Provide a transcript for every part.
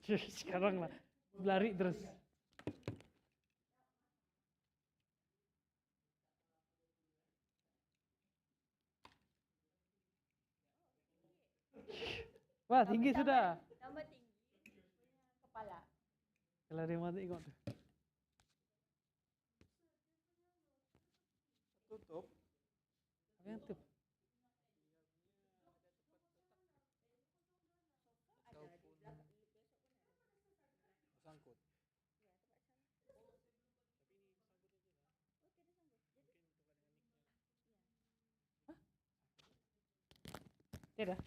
Sekarang lah, lari terus. Wah, tinggi sudah. Tambah tinggi kepala. Kalau dia mau tengok tu. Tutup. Apa yang tu? Sangkut. Tidak.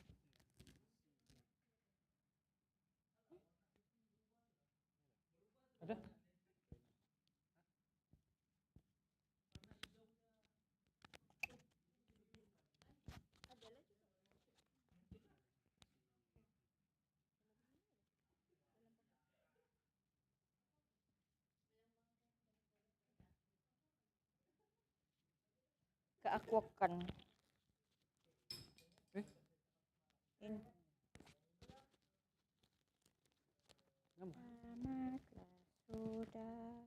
Ada? Keakwakan. Ini. Tamatlah sudah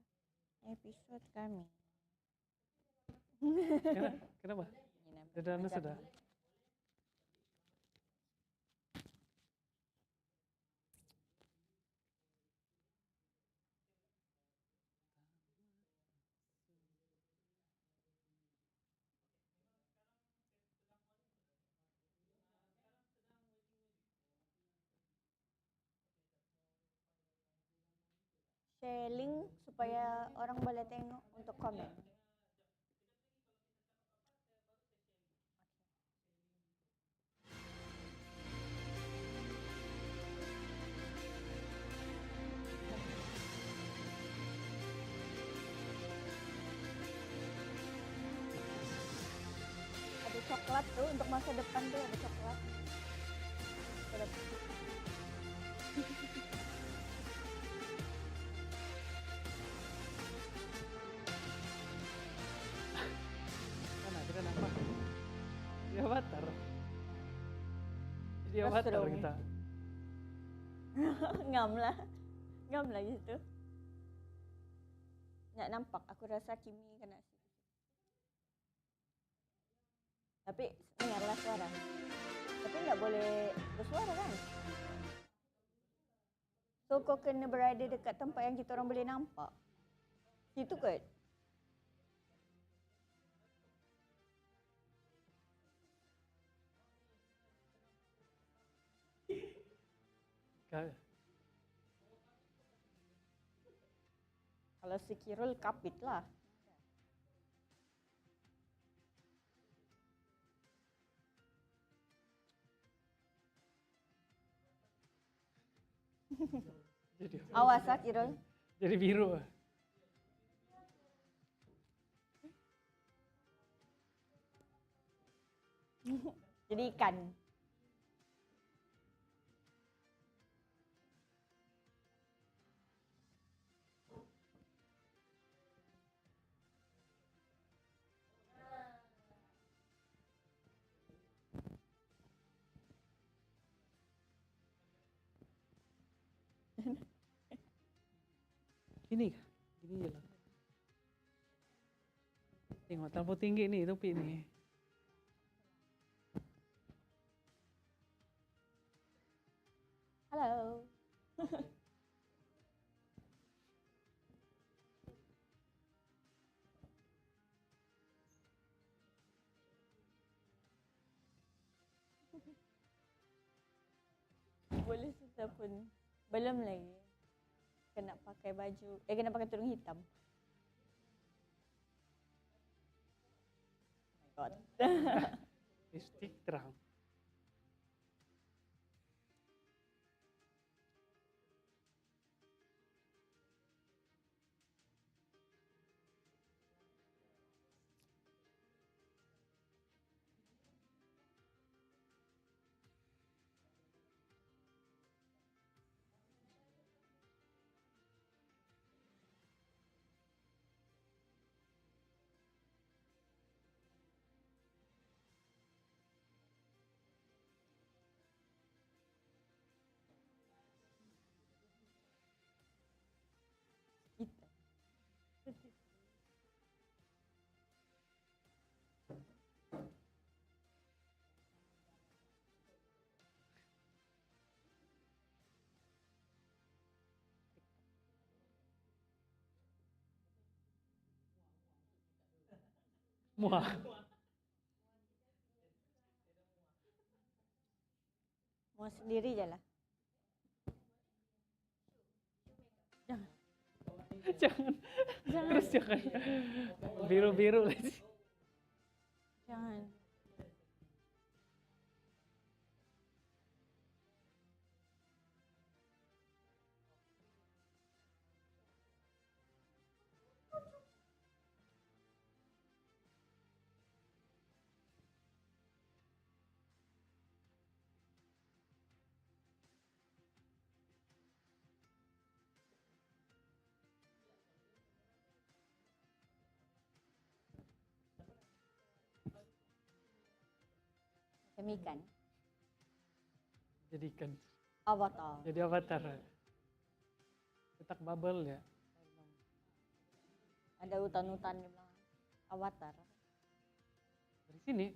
episod kami. Kenapa? Sudah. Share link supaya orang boleh tengok untuk komen. Ada coklat tuh untuk masa depan tuh, ada coklat. Mana kita nampak? Di avatar. Di avatar Mushroom. kita. Ngam lah gitu. Nggak nampak, aku rasa Kimi kena situ. Tapi dengarlah suara. Tapi nggak boleh bersuara kan? So kau kena berada dekat tempat yang kita orang boleh nampak. Situ kot. Kalau si Kirul kapit lah. Awas lah Kirul. Jadi biru. Jadi ikan. Gini kah? Gini je lah. Tengok terlalu tinggi ni topik ni. Halo. Boleh susah pun. Belum lagi. Kena pakai baju. Kena pakai tudung hitam. Oh my god. Lipstick terang. Muah. Mau sendiri je lah. Jangan. Jangan. Jangan. Terus jangan. Biru-biru lagi. Jangan. Macam ikan. Jadikan. Avatar. Jadi avatar. Cetak bubble ya. Ada hutan-hutan di belakang. Avatar. Dari sini.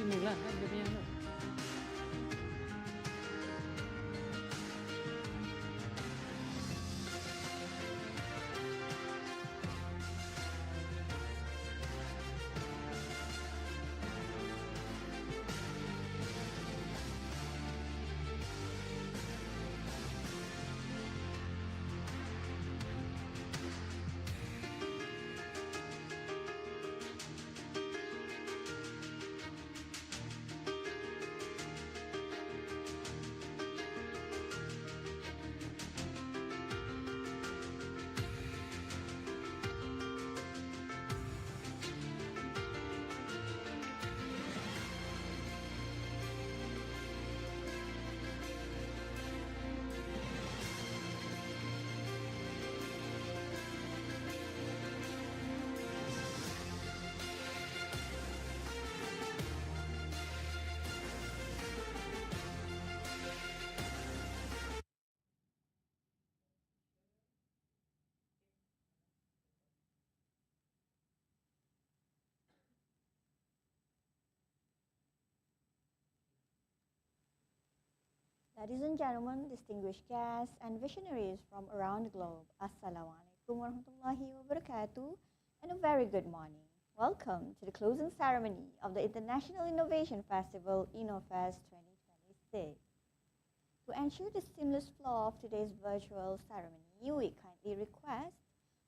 Inilah jadinya. Ladies and gentlemen, distinguished guests and visionaries from around the globe, Assalamualaikum warahmatullahi wabarakatuh, and a very good morning. Welcome to the closing ceremony of the International Innovation Festival InnoFest 2026. To ensure the seamless flow of today's virtual ceremony, we kindly request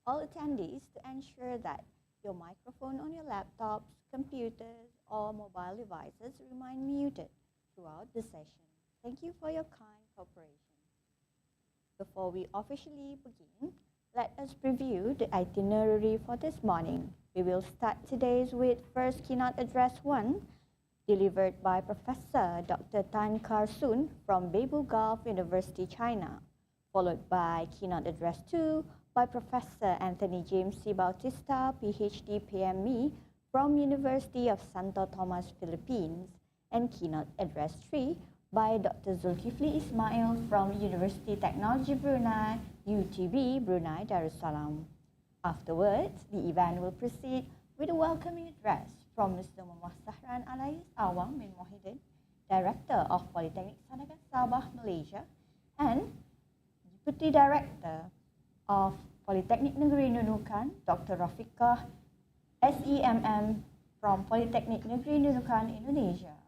all attendees to ensure that your microphone on your laptops, computers, or mobile devices remain muted throughout the session. Thank you for your kind cooperation. Before we officially begin, let us preview the itinerary for this morning. We will start today's with first keynote address 1, delivered by Professor Dr. Tan Kar Soon from Beibu Gulf University, China, followed by keynote address 2 by Professor Anthony James C. Bautista, PhD PME from University of Santo Tomas, Philippines, and keynote address 3 by Dr. Zulkifli Ismail from University Technology Brunei, UTB, Brunei Darussalam. Afterwards, the event will proceed with a welcoming address from Mr. Muhammad Sahran Alais Awang bin Mohidin, Director of Polytechnic Sanagan Sabah, Malaysia, and Deputy Director of Polytechnic Negeri Nunukan, Dr. Rafiqah SEMM from Polytechnic Negeri Nunukan, Indonesia,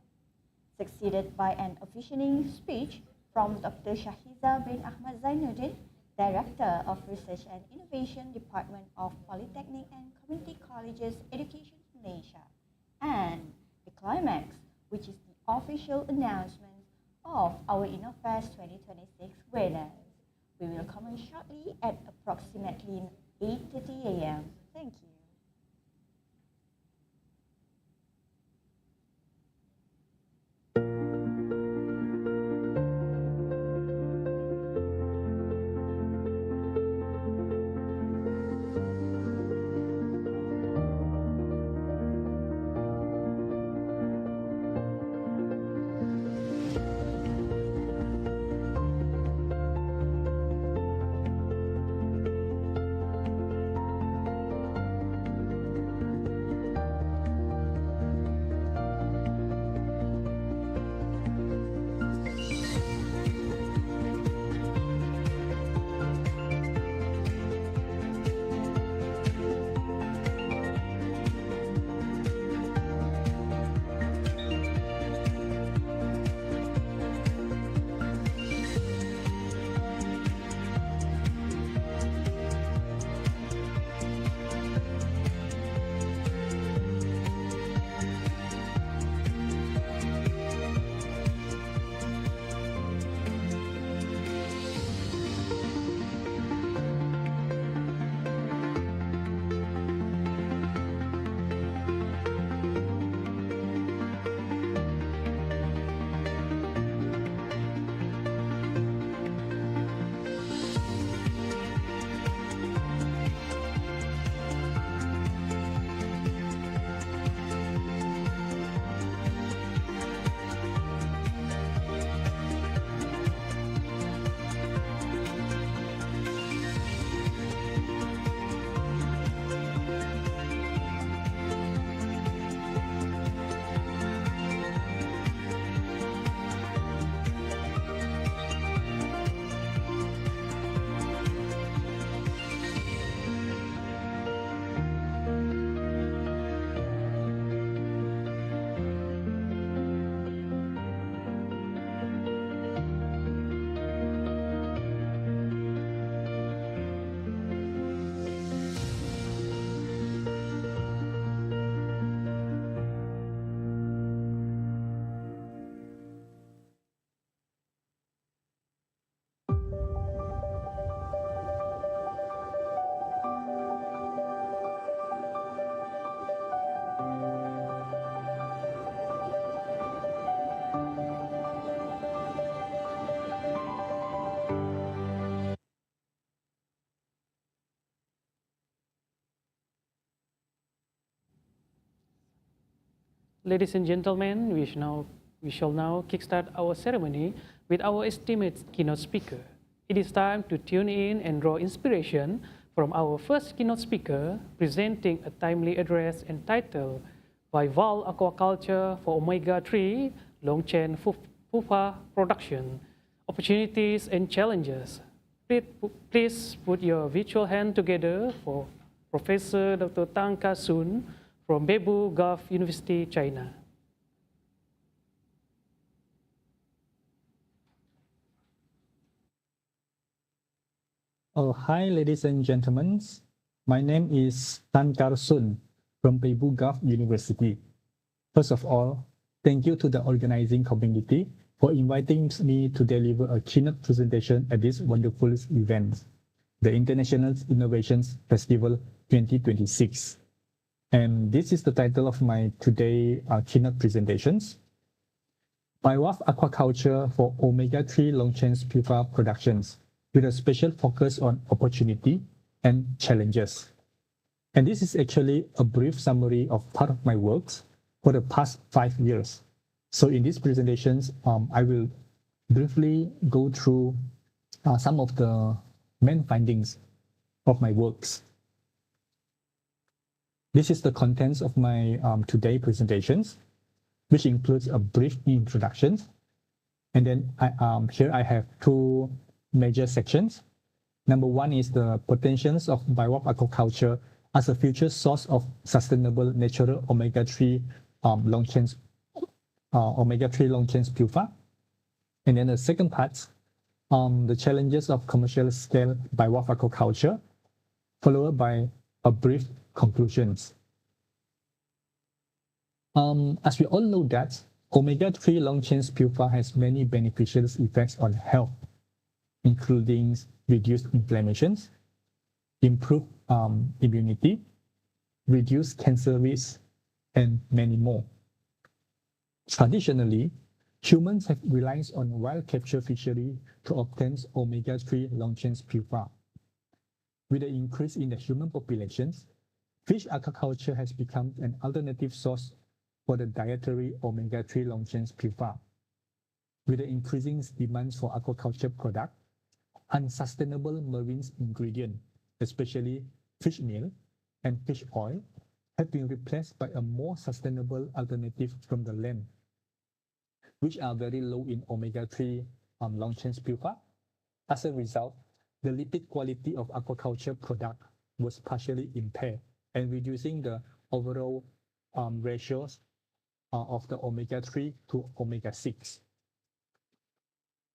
succeeded by an officiating speech from Dr. Shahiza bin Ahmad Zainuddin, Director of Research and Innovation Department of Polytechnic and Community Colleges Education Malaysia, and the climax, which is the official announcement of our InnoFest 2026 winners. We will comment shortly at approximately 8:30 a.m. Thank you. Ladies and gentlemen, we shall now kickstart our ceremony with our esteemed keynote speaker. It is time to tune in and draw inspiration from our first keynote speaker, presenting a timely address entitled Vival Aquaculture for Omega-3 Long-Chain Pupa Production, Opportunities and Challenges. Please put your virtual hand together for Professor Dr. Tang Ka-sun from Bebu Gulf University, China. Oh, hi, ladies and gentlemen. My name is Tan Kar-sun from Bebu Gulf University. First of all, thank you to the organizing community for inviting me to deliver a keynote presentation at this wonderful event, the International Innovations Festival 2026. And this is the title of my today keynote presentations. BioWAF Aquaculture for Omega-3 Long-Chain Pupa Productions, with a special focus on opportunity and challenges. And this is actually a brief summary of part of my works for the past 5 years. So in these presentations, I will briefly go through some of the main findings of my works. This is the contents of my today presentations, which includes a brief introduction. And then here I have two major sections. Number one is the potentials of BioWAF aquaculture as a future source of sustainable natural omega-3 long-chain pupa. And then the second part, the challenges of commercial scale BioWAF aquaculture, followed by a brief conclusions. As we all know that omega-3 long-chain pupa has many beneficial effects on health, including reduced inflammations, improved immunity, reduced cancer risk, and many more. Traditionally, humans have relied on wild capture fishery to obtain omega-3 long-chain pupa. With the increase in the human populations, fish aquaculture has become an alternative source for the dietary omega-3 long-chain pupa. With the increasing demand for aquaculture products, unsustainable marine ingredients, especially fish meal and fish oil, have been replaced by a more sustainable alternative from the land, which are very low in omega-3 long-chain pupa. As a result, the lipid quality of aquaculture product was partially impaired and reducing the overall ratios of the omega-3 to omega-6.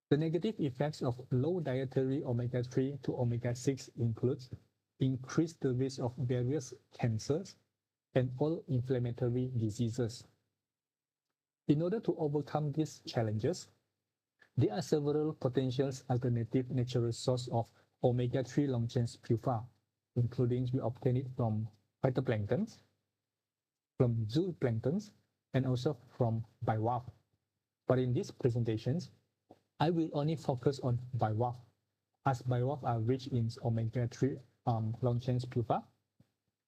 The negative effects of low dietary omega-3 to omega-6 includes increased the risk of various cancers and all inflammatory diseases. In order to overcome these challenges, there are several potential alternative natural sources of omega-3 long-chain pupa, including we obtain it from phytoplankton, from zooplankton, and also from BioWAF. But in these presentations, I will only focus on BioWAF, as BioWAF are rich in omega-3 long-chain pupa.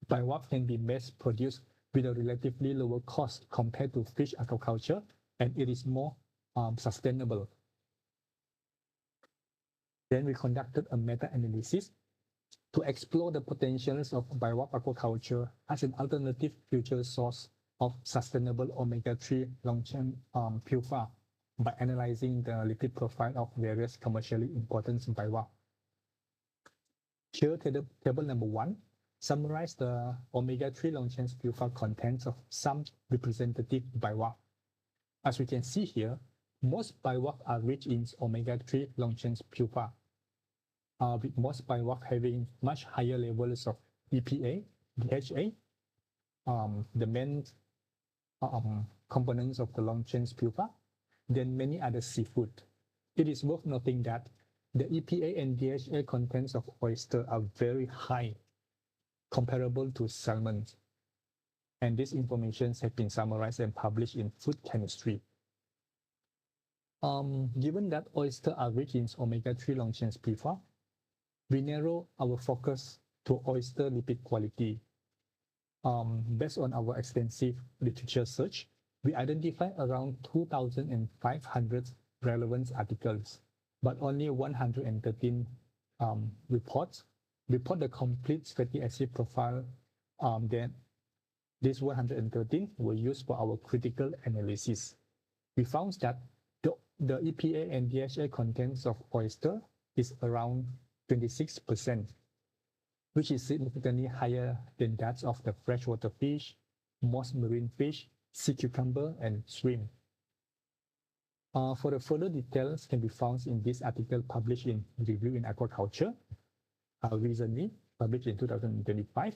BioWAF can be mass produced with a relatively lower cost compared to fish aquaculture, and it is more sustainable. Then we conducted a meta-analysis to explore the potentials of BioWAF aquaculture as an alternative future source of sustainable omega-3 long-chain pupa by analyzing the lipid profile of various commercially important BioWAF. Here, table number 1 summarizes the omega-3 long-chain pupa contents of some representative BioWAF. As we can see here, most BioWAF are rich in omega-3 long-chain pupa, with most BioWAF having much higher levels of EPA, DHA, the main components of the long-chain pupa, than many other seafood. It is worth noting that the EPA and DHA contents of oyster are very high, comparable to salmon. And these informations have been summarized and published in Food Chemistry. Given that oysters are rich in omega-3 long-chain pupa, we narrow our focus to oyster lipid quality. Based on our extensive literature search, We identified around 2,500 relevant articles, but only 113 reports report the complete fatty acid profile. Then these 113 were used for our critical analysis. We found that the EPA and DHA contents of oyster is around 26%, which is significantly higher than that of the freshwater fish, most marine fish, sea cucumber, and shrimp. For the further details can be found in this article published in Review in Aquaculture, recently published in 2025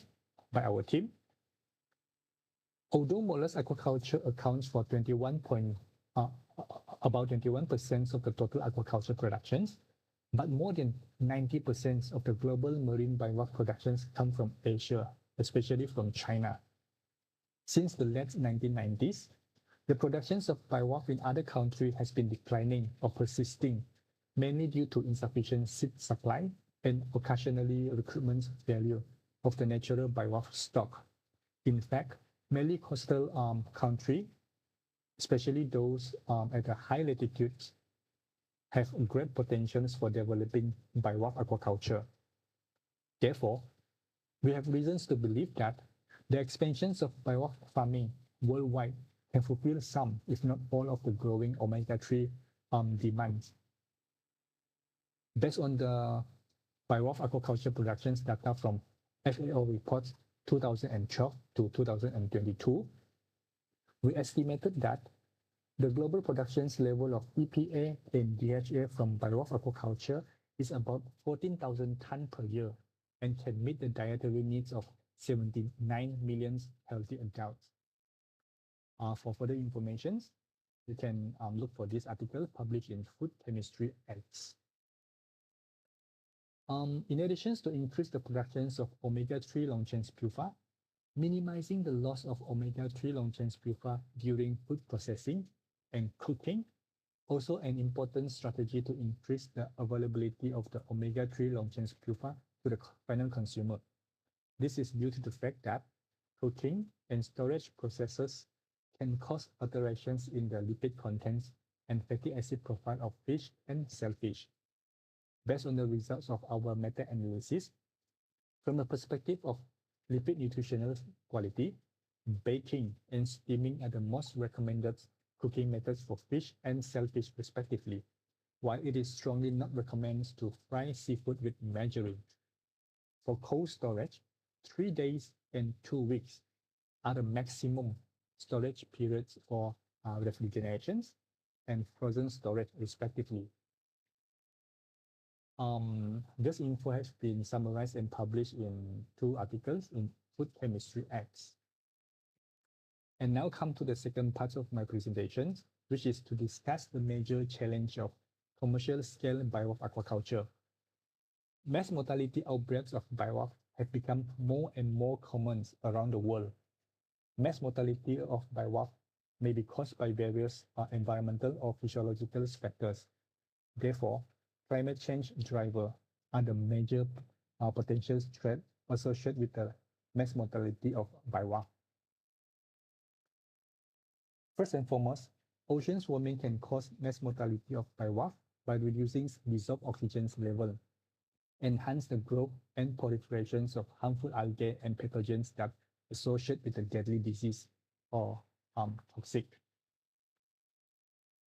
by our team. Although mollusk aquaculture accounts for about 21% of the total aquaculture productions, but more than 90% of the global marine bivalve productions come from Asia, especially from China. Since the late 1990s, the productions of bivalve in other countries has been declining or persisting, mainly due to insufficient seed supply and occasionally recruitment failure of the natural bivalve stock. In fact, many coastal countries, especially those at a high latitudes, have great potentials for developing bivalve aquaculture. Therefore, we have reasons to believe that the expansions of bivalve farming worldwide can fulfill some, if not all, of the growing omega-3 demands. Based on the bivalve aquaculture productions data from FAO reports 2012 to 2022, we estimated that the global productions level of EPA and DHA from bivalve aquaculture is about 14,000 tons per year and can meet the dietary needs of 79 million healthy adults. For further information, you can look for this article published in Food Chemistry X. In addition to increase the productions of omega-3 long-chain puffer, minimizing the loss of omega-3 long-chain puffer during food processing and cooking, also an important strategy to increase the availability of the omega-3 long-chain puffer to the final consumer. This is due to the fact that cooking and storage processes can cause alterations in the lipid contents and fatty acid profile of fish and shellfish. Based on the results of our meta-analysis, from the perspective of lipid nutritional quality, baking and steaming are the most recommended cooking methods for fish and shellfish respectively, while it is strongly not recommended to fry seafood with margarine. For cold storage, 3 days and 2 weeks are the maximum storage periods for refrigerations and frozen storage respectively. This info has been summarized and published in 2 articles in Food Chemistry X. And now come to the second part of my presentation, which is to discuss the major challenge of commercial scale bivalve aquaculture. Mass mortality outbreaks of bivalve have become more and more common around the world. Mass mortality of bivalve may be caused by various environmental or physiological factors. Therefore, climate change drivers are the major potential threat associated with the mass mortality of bivalve. First and foremost, oceans warming can cause mass mortality of bivalve by reducing dissolved oxygen level, enhance the growth and proliferations of harmful algae and pathogens that associate with the deadly disease or toxic.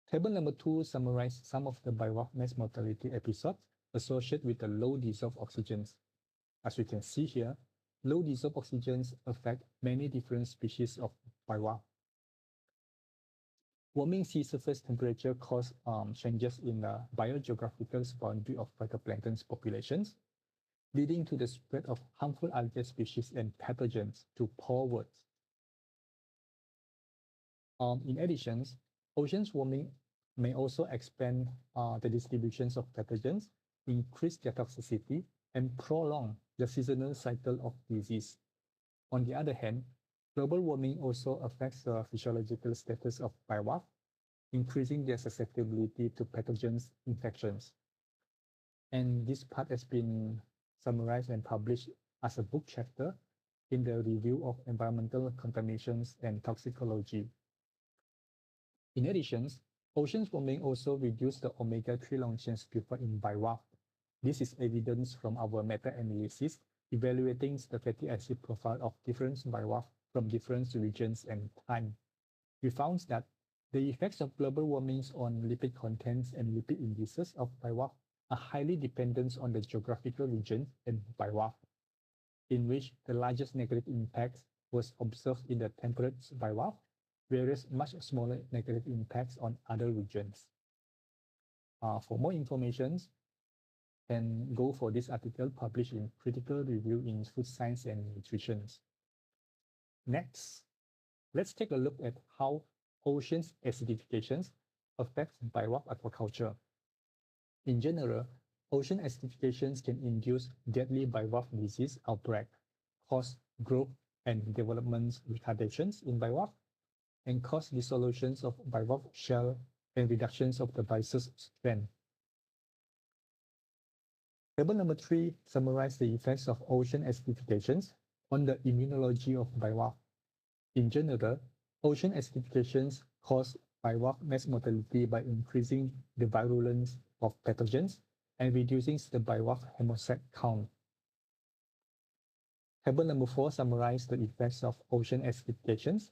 Table number 2 summarizes some of the bivalve mass mortality episodes associated with the low dissolved oxygens. As we can see here, low dissolved oxygens affect many different species of bivalve. Warming sea surface temperature cause changes in the biogeographical boundary of phytoplankton populations, leading to the spread of harmful algae species and pathogens to porewards. In addition, oceans warming may also expand the distributions of pathogens, increase their toxicity, and prolong the seasonal cycle of disease. On the other hand, global warming also affects the physiological status of bivalve, increasing their susceptibility to pathogens infections. And this part has been summarized and published as a book chapter in the Review of Environmental Contaminations and Toxicology. In addition, ocean warming also reduced the omega-3 long chain sulfur in bivalve. This is evidence from our meta-analysis evaluating the fatty acid profile of different bivalve from different regions and time. We found that the effects of global warming on lipid contents and lipid indices of bivalve are highly dependent on the geographical region and bivalve, in which the largest negative impact was observed in the temperate bivalve, whereas much smaller negative impacts on other regions. For more information, can go for this article published in Critical Review in Food Science and Nutrition. Next, let's take a look at how oceans acidifications affect bivalve aquaculture. In general, ocean acidifications can induce deadly bivalve disease outbreak, cause growth and development retardations in bivalve, and cause dissolutions of bivalve shell and reductions of the byssus strength. Table number 3 summarizes the effects of ocean acidifications on the immunology of bivalve. In general, ocean acidifications cause bivalve mass mortality by increasing the virulence of pathogens and reducing the bivalve hemocyte count. Table number 4 summarizes the effects of ocean acidifications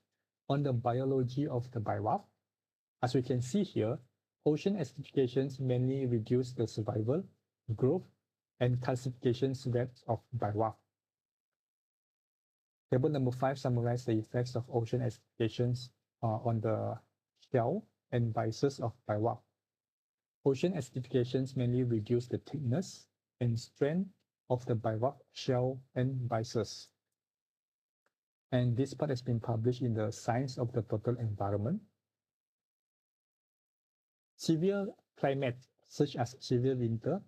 on the biology of the bivalve. As we can see here, ocean acidifications mainly reduce the survival, growth, and calcification rates of bivalve. Table number 5 summarizes the effects of ocean acidifications on the shell and byssus of bivalve. Ocean acidifications mainly reduce the thickness and strength of the bivalve shell and byssus. And this part has been published in the Science of the Total Environment. Severe climate, such as severe winter,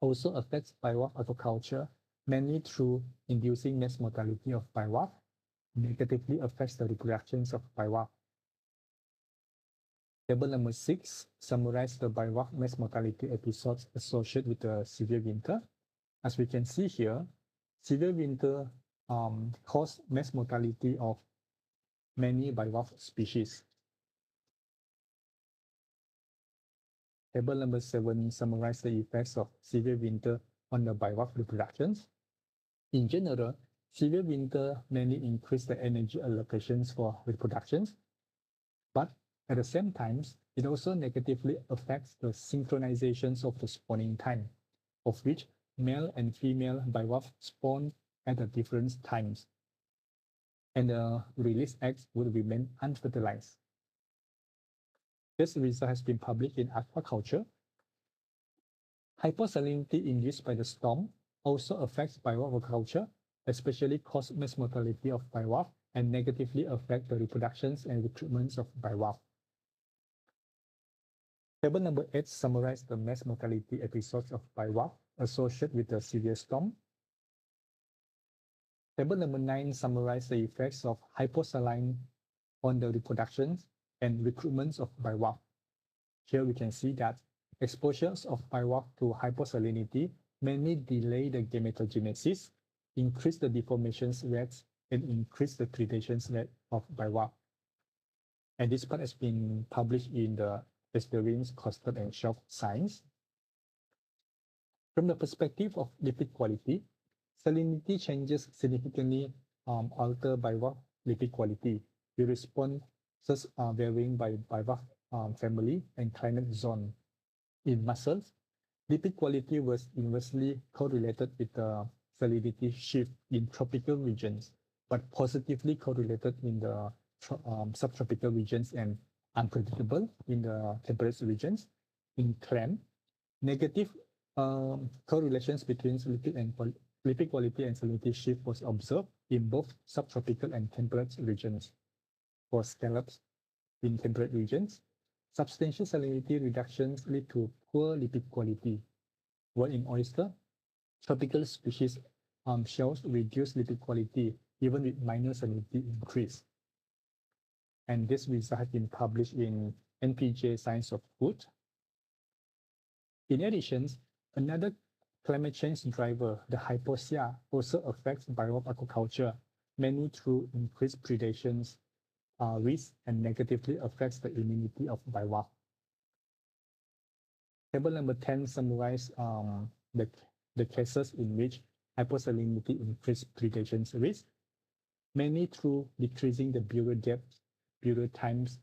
also affects bivalve aquaculture, mainly through inducing mass mortality of bivalve, negatively affects the reproductions of bivalve. Table number 6 summarizes the bivalve mass mortality episodes associated with the severe winter. As we can see here, severe winter caused mass mortality of many bivalve species. Table number 7 summarizes the effects of severe winter on the bivalve reproductions. In general, severe winter mainly increase the energy allocations for reproductions, but at the same time, it also negatively affects the synchronizations of the spawning time, of which male and female bivalve spawn at the different times, and the released eggs will remain unfertilized. This result has been published in Aquaculture. Hyposalinity induced by the storm also affects bivalve aquaculture, especially cause mass mortality of bivalve and negatively affect the reproductions and recruitments of bivalve. Table number 8 summarizes the mass mortality episodes of bivalve associated with the severe storm. Table number 9 summarizes the effects of hyposaline on the reproductions and recruitments of bivalve. Here we can see that exposures of bivalve to hyposalinity mainly delay the gametogenesis, increase the deformation rates, and increase the predation rate of bivalve. And this part has been published in the Estuarines, Coastal, and Shelf Science. From the perspective of lipid quality, salinity changes significantly alter bivalve lipid quality. We respond varying by bivalve family and climate zone. In mussels, lipid quality was inversely correlated with the salinity shift in tropical regions, but positively correlated in the subtropical regions and unpredictable in the temperate regions. In clam, negative correlations between lipid quality and salinity shift was observed in both subtropical and temperate regions. For scallops in temperate regions, substantial salinity reductions lead to poor lipid quality, while in oyster, tropical species shells reduce lipid quality even with minor salinity increase. And this result has been published in NPJ Science of Food. In addition, another climate change driver, the hypoxia, also affects bivalve aquaculture, mainly through increased predations risk and negatively affects the immunity of bivalve. Table number 10 summarizes the cases in which hyposalinity increased predation risk, mainly through decreasing the burrow depth, burrow times,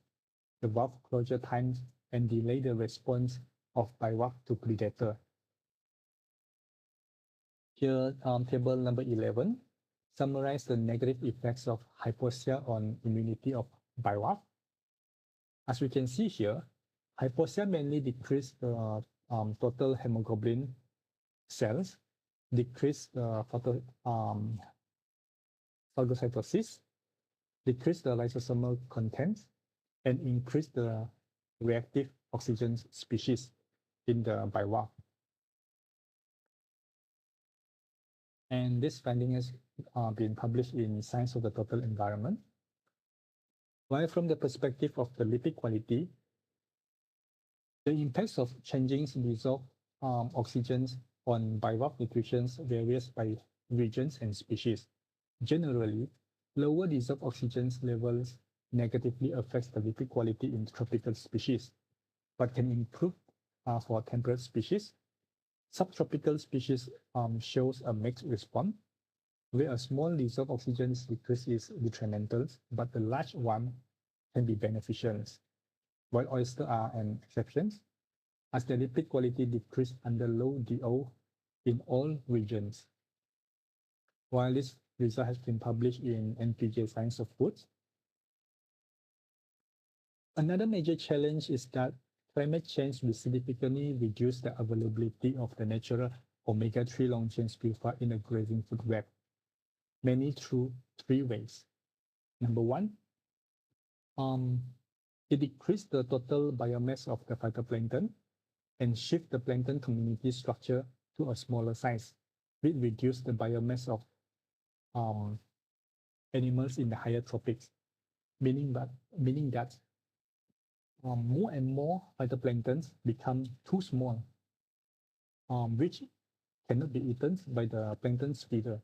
the valve closure times, and delay the response of bivalve to predator. Here, table number 11 summarizes the negative effects of hypoxia on immunity of bivalve. As we can see here, hypoxia mainly decreased the total hemoglobin cells, decrease phagocytosis, decrease the lysosomal content, and increase the reactive oxygen species in the bivalve. And this finding has been published in Science of the Total Environment. While from the perspective of the lipid quality, the impacts of changing dissolved oxygens on bivalve nutrition varies by regions and species. Generally, lower dissolved oxygen levels negatively affects the lipid quality in tropical species, but can improve for temperate species. Subtropical species shows a mixed response, where a small dissolved oxygen decrease is detrimental, but the large one can be beneficial, while oysters are an exception, as the lipid quality decreased under low DO in all regions. While this result has been published in NPJ Science of Foods. Another major challenge is that climate change will significantly reduce the availability of the natural omega-3 long-chain purifier in the grazing food web, mainly through three ways. Number one, it decreased the total biomass of the phytoplankton and shift the plankton community structure to a smaller size, which reduce the biomass of animals in the higher tropics, meaning that more and more phytoplanktons become too small, which cannot be eaten by the plankton feeder.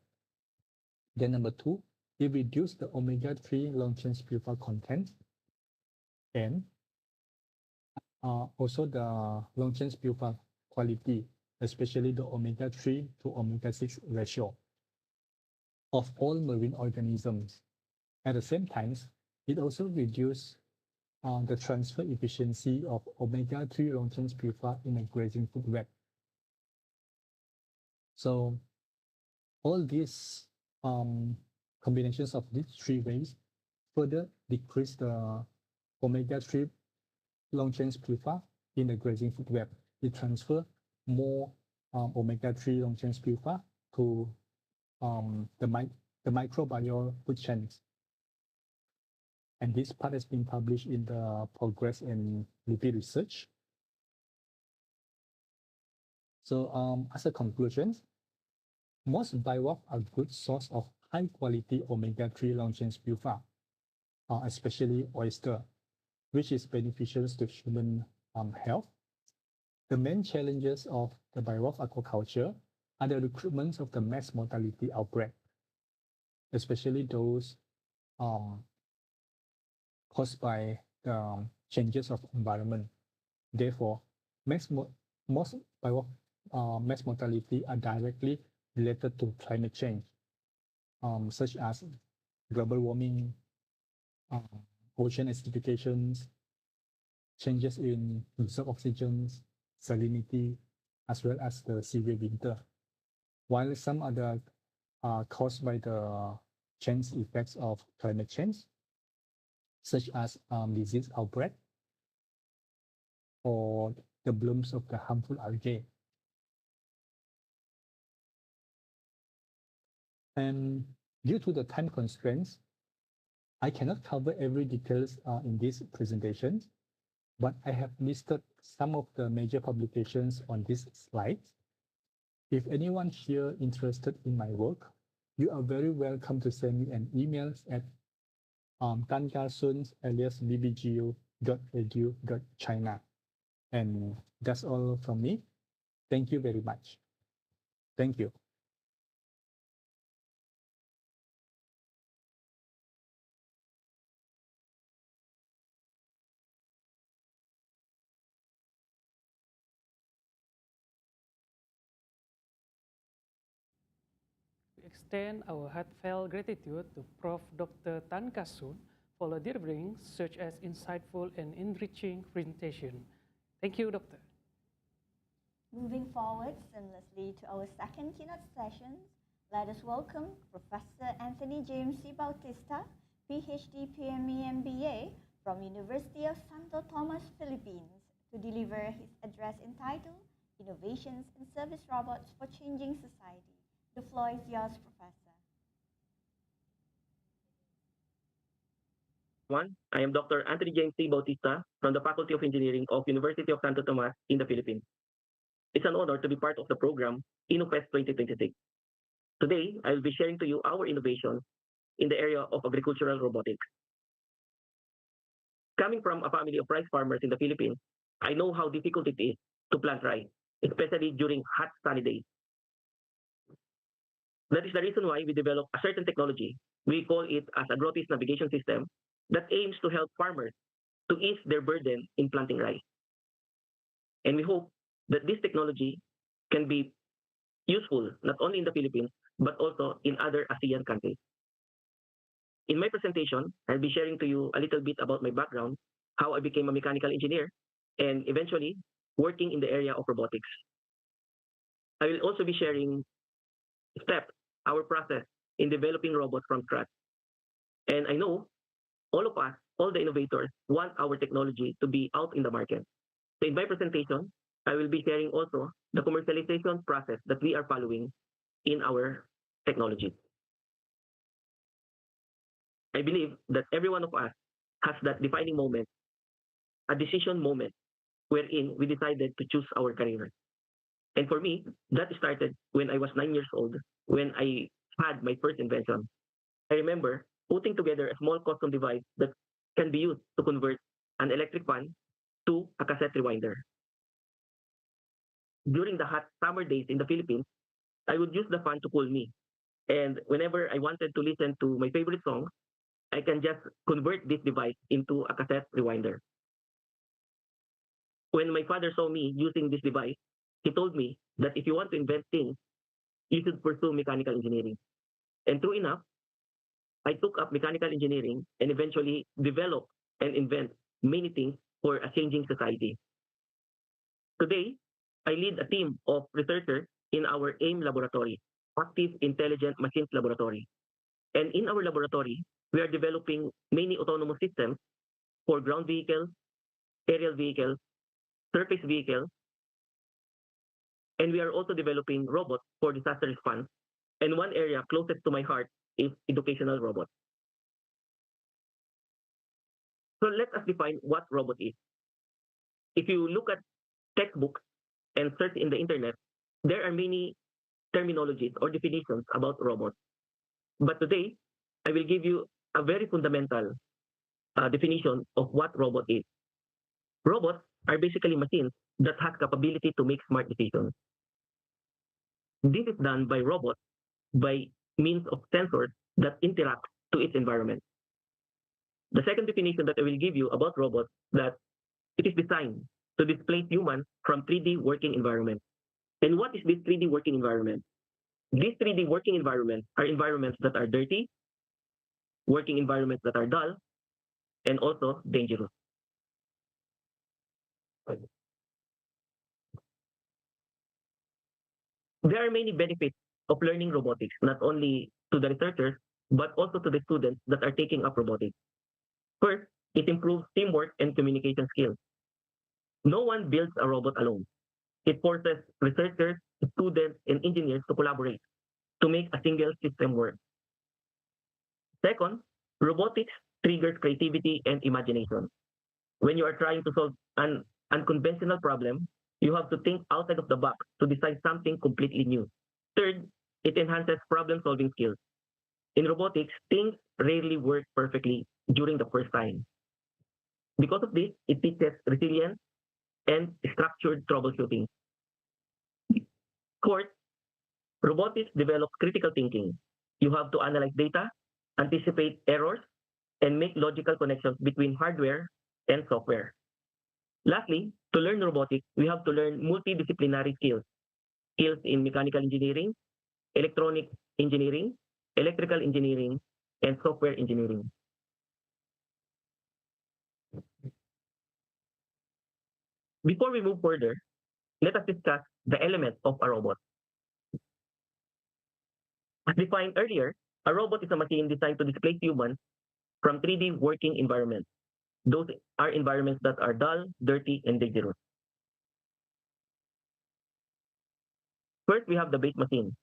Then number two, it reduced the omega-3 long-chain purifier content and also the long-chain purifier quality, especially the omega-3 to omega-6 ratio of all marine organisms. At the same time, it also reduced the transfer efficiency of omega-3 long-chain purifier in a grazing food web. So all these combinations of these three ways further decrease the omega-3 long-chain purifier in the grazing food web. It transfer more omega-3 long-chain purifier to the microbial food chains. And this part has been published in the Progress in Lipid Research. So as a conclusion, most bivalve are good source of high quality omega-3 long-chain purifier, especially oyster, which is beneficial to human health. The main challenges of the bivalve aquaculture are the recruitment of the mass mortality outbreak, especially those caused by the changes of environment. Therefore, most bivalve mass mortality are directly related to climate change, such as global warming, ocean acidifications, changes in dissolved oxygen, salinity, as well as the severe winter. While some other are caused by the change effects of climate change, such as disease outbreak or the blooms of the harmful algae. And due to the time constraints, I cannot cover every details in this presentation, but I have listed some of the major publications on this slide. If anyone here interested in my work, you are very welcome to send me an email at tankarsun@bbgu.edu.china. And that's all from me. Thank you very much. Thank you. extend our heartfelt gratitude to Prof. Dr. Tan Kasun for delivering such an insightful and enriching presentation. Thank you, Doctor. Moving forward seamlessly to our second keynote session, let us welcome Professor Anthony James C. Bautista, PhD, PME, MBA from University of Santo Tomas, Philippines, to deliver his address entitled Innovations in Service Robots for Changing Society. The floor is yours, Professor. I am Dr. Anthony James C. Bautista from the Faculty of Engineering of University of Santo Tomas in the Philippines. It's an honor to be part of the program InnoFest 2026. Today, I will be sharing to you our innovations in the area of agricultural robotics. Coming from a family of rice farmers in the Philippines, I know how difficult it is to plant rice, especially during hot sunny days. That is the reason why we developed a certain technology. We call it as a Growth navigation system that aims to help farmers to ease their burden in planting rice. And we hope that this technology can be useful not only in the Philippines, but also in other ASEAN countries. In my presentation, I'll be sharing to you a little bit about my background, how I became a mechanical engineer, and eventually working in the area of robotics. I will also be sharing steps, our process in developing robots from scratch. And I know all of us, all the innovators, want our technology to be out in the market. So in my presentation, I will be sharing also the commercialization process that we are following in our technology. I believe that every one of us has that defining moment, a decision moment, wherein we decided to choose our career. And for me, that started when I was 9 years old, when I had my first invention. I remember putting together a small custom device that can be used to convert an electric fan to a cassette rewinder. During the hot summer days in the Philippines, I would use the fan to cool me. And whenever I wanted to listen to my favorite song, I can just convert this device into a cassette rewinder. When my father saw me using this device, he told me that if you want to invent things, you should pursue mechanical engineering. And true enough, I took up mechanical engineering and eventually developed and invent many things for a changing society. Today, I lead a team of researchers in our AIM laboratory, Active Intelligent Machines Laboratory. And in our laboratory, we are developing many autonomous systems for ground vehicles, aerial vehicles, surface vehicles, and we are also developing robots for disaster response. And one area closest to my heart is educational robots. So let us define what robot is. If you look at textbooks and search in the internet, there are many terminologies or definitions about robots. But today, I will give you a very fundamental definition of what robot is. Robots are basically machines that have capability to make smart decisions. This is done by robots by means of sensors that interact to its environment. The second definition that I will give you about robots that it is designed to displace humans from 3D working environment. And what is this 3D working environment? These 3D working environments are environments that are dirty, working environments that are dull, and also dangerous. There are many benefits of learning robotics, not only to the researchers, but also to the students that are taking up robotics. First, it improves teamwork and communication skills. No one builds a robot alone. It forces researchers, students, and engineers to collaborate to make a single system work. Second, robotics triggers creativity and imagination. When you are trying to solve an unconventional problem, you have to think outside of the box to decide something completely new. Third, it enhances problem-solving skills. In robotics, things rarely work perfectly during the first time. Because of this, it teaches resilience and structured troubleshooting. Fourth, robotics develops critical thinking. You have to analyze data, anticipate errors, and make logical connections between hardware and software. Lastly, to learn robotics, we have to learn multidisciplinary skills. Skills in mechanical engineering, electronic engineering, electrical engineering, and software engineering. Before we move further, let us discuss the elements of a robot. As defined earlier, a robot is a machine designed to displace humans from 3D working environments. Those are environments that are dull, dirty, and dangerous. First, we have the base machine.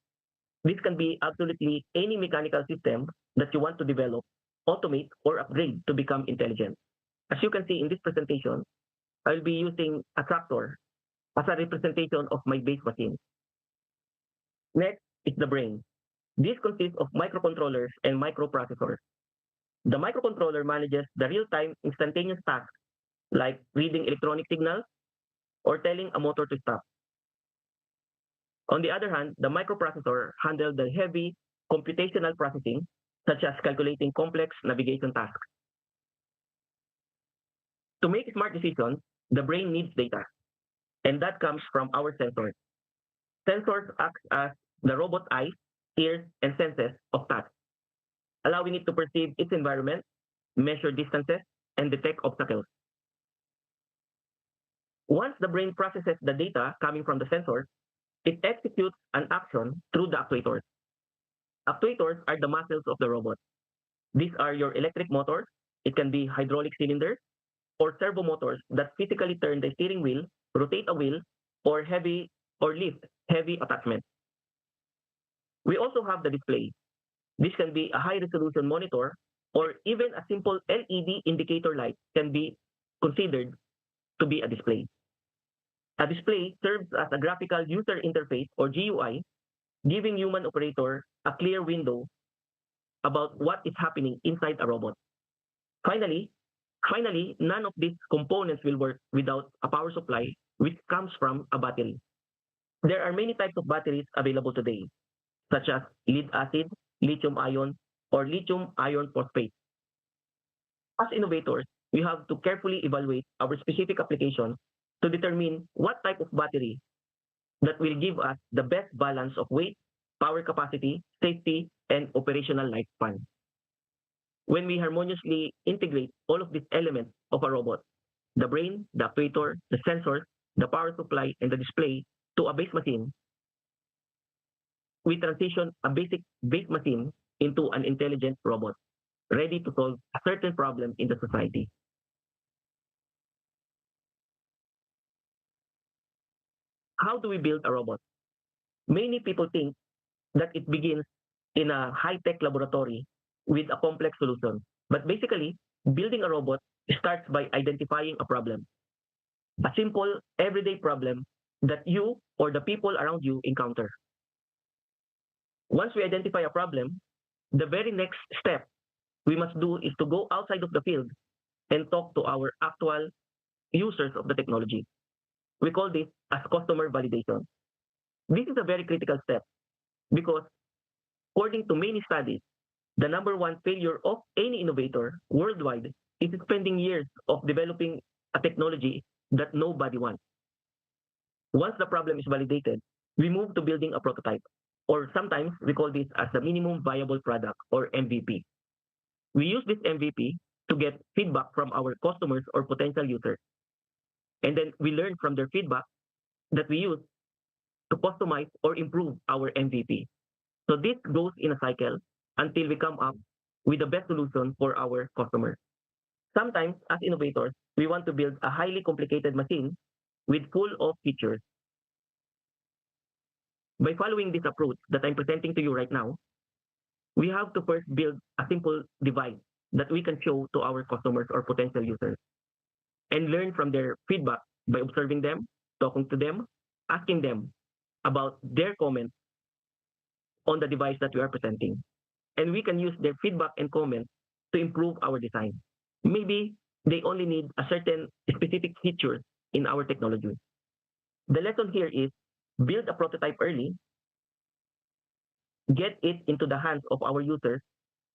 This can be absolutely any mechanical system that you want to develop, automate, or upgrade to become intelligent. As you can see in this presentation, I'll be using a tractor as a representation of my base machine. Next is the brain. This consists of microcontrollers and microprocessors. The microcontroller manages the real-time instantaneous tasks like reading electronic signals or telling a motor to stop. On the other hand, the microprocessor handles the heavy computational processing, such as calculating complex navigation tasks. To make smart decisions, the brain needs data, and that comes from our sensors. Sensors act as the robot's eyes, ears, and senses of touch, allowing it to perceive its environment, measure distances, and detect obstacles. Once the brain processes the data coming from the sensors, it executes an action through the actuators. Actuators are the muscles of the robot. These are your electric motors. It can be hydraulic cylinders or servo motors that physically turn the steering wheel, rotate a wheel, or lift heavy attachments. We also have the display. This can be a high resolution monitor or even a simple LED indicator light can be considered to be a display. A display serves as a graphical user interface or GUI, giving human operator a clear window about what is happening inside a robot. Finally, none of these components will work without a power supply, which comes from a battery. There are many types of batteries available today, such as lead acid, lithium ion, or lithium iron phosphate. As innovators, we have to carefully evaluate our specific application to determine what type of battery that will give us the best balance of weight, power capacity, safety, and operational lifespan. When we harmoniously integrate all of these elements of a robot, the brain, the actuator, the sensors, the power supply, and the display to a base machine, we transition a basic base machine into an intelligent robot, ready to solve a certain problem in the society. How do we build a robot? Many people think that it begins in a high-tech laboratory with a complex solution. But basically, building a robot starts by identifying a problem, a simple, everyday problem that you or the people around you encounter. Once we identify a problem, the very next step we must do is to go outside of the field and talk to our actual users of the technology. We call this as customer validation. This is a very critical step because, according to many studies, the number one failure of any innovator worldwide is spending years of developing a technology that nobody wants. Once the problem is validated, we move to building a prototype, or sometimes we call this as the minimum viable product or MVP. We use this MVP to get feedback from our customers or potential users. And then we learn from their feedback that we use to customize or improve our MVP. So this goes in a cycle until we come up with the best solution for our customers. Sometimes, as innovators, we want to build a highly complicated machine with full of features. By following this approach that I'm presenting to you right now, we have to first build a simple device that we can show to our customers or potential users and learn from their feedback by observing them, talking to them, asking them about their comments on the device that we are presenting. And we can use their feedback and comments to improve our design. Maybe they only need a certain specific feature in our technology. The lesson here is build a prototype early, get it into the hands of our users,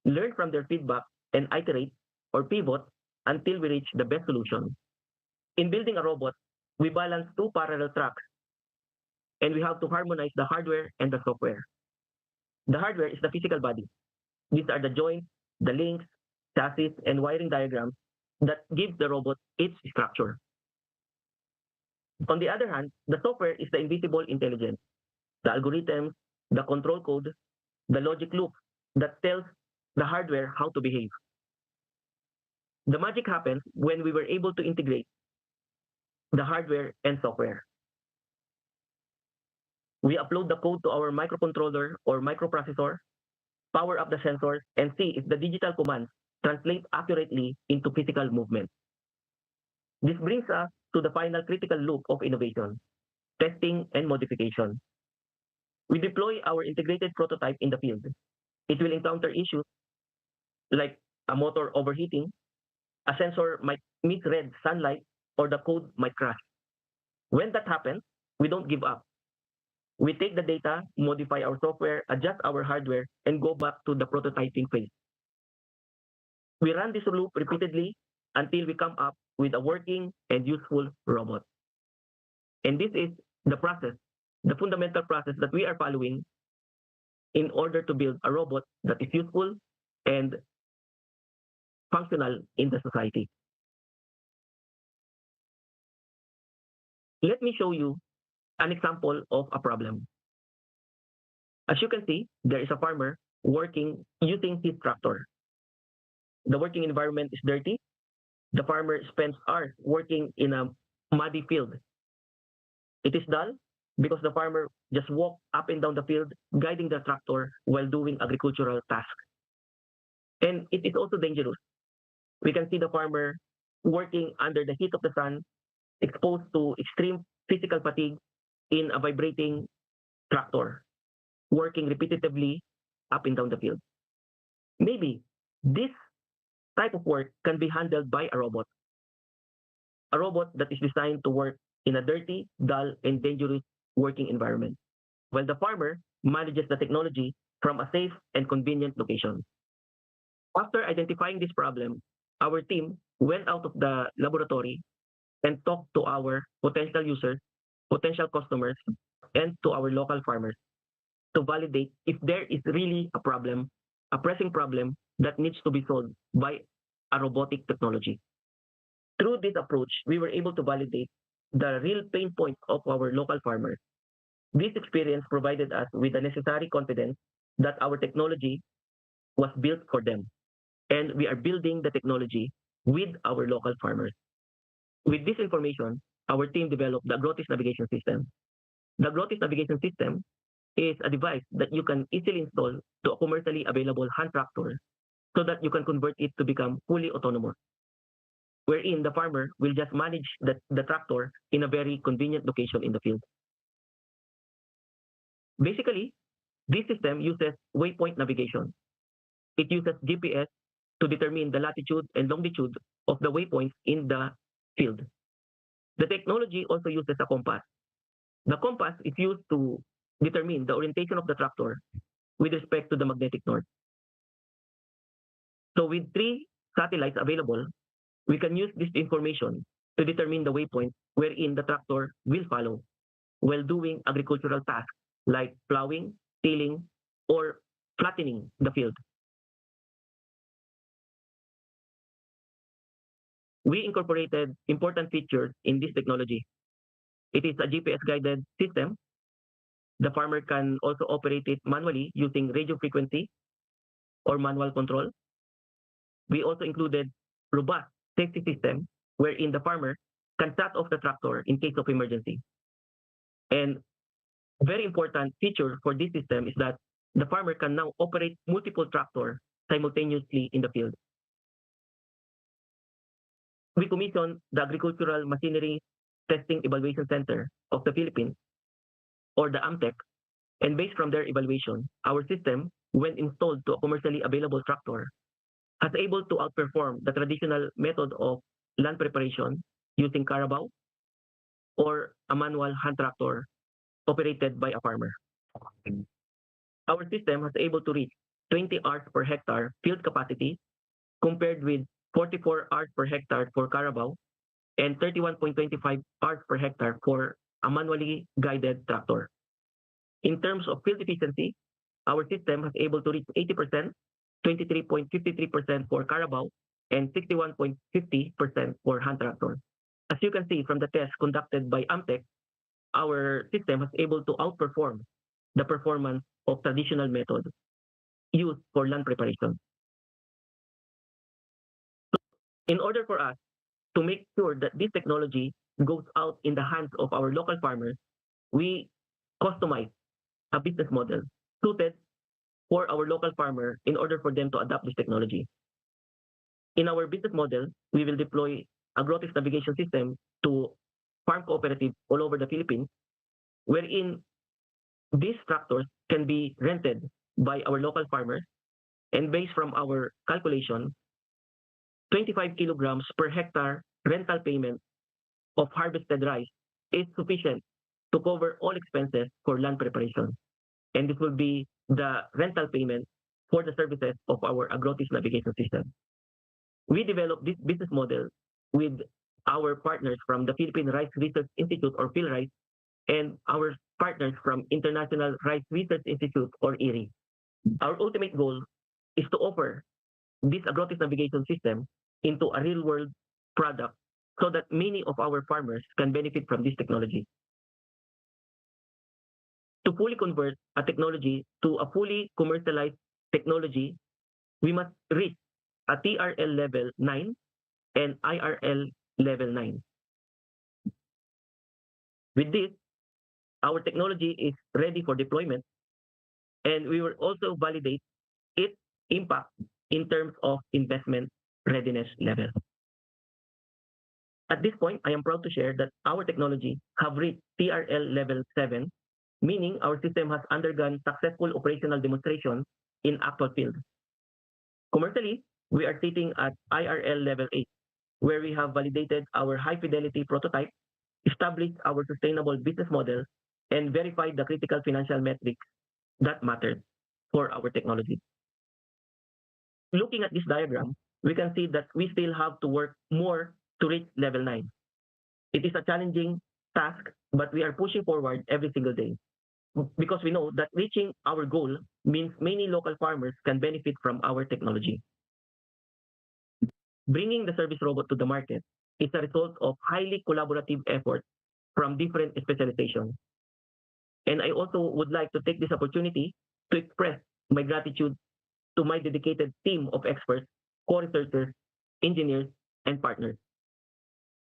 learn from their feedback, and iterate or pivot until we reach the best solution. In building a robot, we balance two parallel tracks, and we have to harmonize the hardware and the software. The hardware is the physical body. These are the joints, the links, chassis, and wiring diagrams that give the robot its structure. On the other hand, the software is the invisible intelligence, the algorithms, the control code, the logic loop that tells the hardware how to behave. The magic happens when we were able to integrate the hardware and software. We upload the code to our microcontroller or microprocessor, power up the sensors, and see if the digital commands translate accurately into physical movement. This brings us to the final critical loop of innovation, testing and modification. We deploy our integrated prototype in the field. It will encounter issues like a motor overheating, a sensor might misread sunlight, or the code might crash. When that happens, we don't give up. We take the data, modify our software, adjust our hardware, and go back to the prototyping phase. We run this loop repeatedly until we come up with a working and useful robot. And this is the process, the fundamental process that we are following in order to build a robot that is useful and functional in the society. Let me show you an example of a problem. As you can see, there is a farmer working using his tractor. The working environment is dirty. The farmer spends hours working in a muddy field. It is dull because the farmer just walks up and down the field, guiding the tractor while doing agricultural tasks. And it is also dangerous. We can see the farmer working under the heat of the sun, exposed to extreme physical fatigue in a vibrating tractor, working repetitively up and down the field. Maybe this type of work can be handled by a robot that is designed to work in a dirty, dull, and dangerous working environment, while the farmer manages the technology from a safe and convenient location. After identifying this problem, our team went out of the laboratory and talked to our potential users, potential customers, and to our local farmers to validate if there is really a problem, a pressing problem that needs to be solved by a robotic technology. Through this approach, we were able to validate the real pain point of our local farmers. This experience provided us with the necessary confidence that our technology was built for them, and we are building the technology with our local farmers. With this information, our team developed the Agrotis navigation system. The Agrotis navigation system is a device that you can easily install to a commercially available hand tractor so that you can convert it to become fully autonomous, wherein the farmer will just manage the tractor in a very convenient location in the field. Basically, this system uses waypoint navigation. It uses GPS to determine the latitude and longitude of the waypoints in the field. The technology also uses a compass. The compass is used to determine the orientation of the tractor with respect to the magnetic north. So with 3 satellites available, we can use this information to determine the waypoint wherein the tractor will follow while doing agricultural tasks like plowing, tilling, or flattening the field. We incorporated important features in this technology. It is a GPS-guided system. The farmer can also operate it manually using radio frequency or manual control. We also included robust safety system wherein the farmer can shut off the tractor in case of emergency. And very important feature for this system is that the farmer can now operate multiple tractors simultaneously in the field. We commissioned the Agricultural Machinery Testing Evaluation Center of the Philippines, or the AMTEC, and based from their evaluation, our system, when installed to a commercially available tractor, has able to outperform the traditional method of land preparation using carabao or a manual hand tractor operated by a farmer. Our system has able to reach 20 hours per hectare field capacity compared with 44 hours per hectare for carabao and 31.25 hours per hectare for a manually guided tractor. In terms of field efficiency, our system has able to reach 80%, 23.53% for Carabao, and 61.50% for hand tractor. As you can see from the test conducted by Amtech, our system was able to outperform the performance of traditional methods used for land preparation. In order for us to make sure that this technology goes out in the hands of our local farmers, we customize a business model suited for our local farmer in order for them to adopt this technology. In our business model, we will deploy a growth navigation system to farm cooperatives all over the Philippines, wherein these tractors can be rented by our local farmers, and based from our calculation, 25 kilograms per hectare rental payment of harvested rice is sufficient to cover all expenses for land preparation. And this will be the rental payment for the services of our agrotis navigation system. We developed this business model with our partners from the Philippine Rice Research Institute, or PhilRice, and our partners from International Rice Research Institute, or IRI. Our ultimate goal is to offer this agrotis navigation system into a real world product so that many of our farmers can benefit from this technology. To fully convert a technology to a fully commercialized technology, we must reach a TRL level 9 and IRL level 9. With this, our technology is ready for deployment, and we will also validate its impact in terms of investment readiness level. At this point, I am proud to share that our technology have reached TRL level 7, meaning our system has undergone successful operational demonstration in actual field. Commercially, we are sitting at IRL level 8, where we have validated our high fidelity prototype, established our sustainable business model, and verified the critical financial metrics that matter for our technology. Looking at this diagram, we can see that we still have to work more to reach level 9. It is a challenging task, but we are pushing forward every single day because we know that reaching our goal means many local farmers can benefit from our technology. Bringing the service robot to the market is a result of highly collaborative effort from different specializations. And I also would like to take this opportunity to express my gratitude to my dedicated team of experts, co-researchers, engineers, and partners.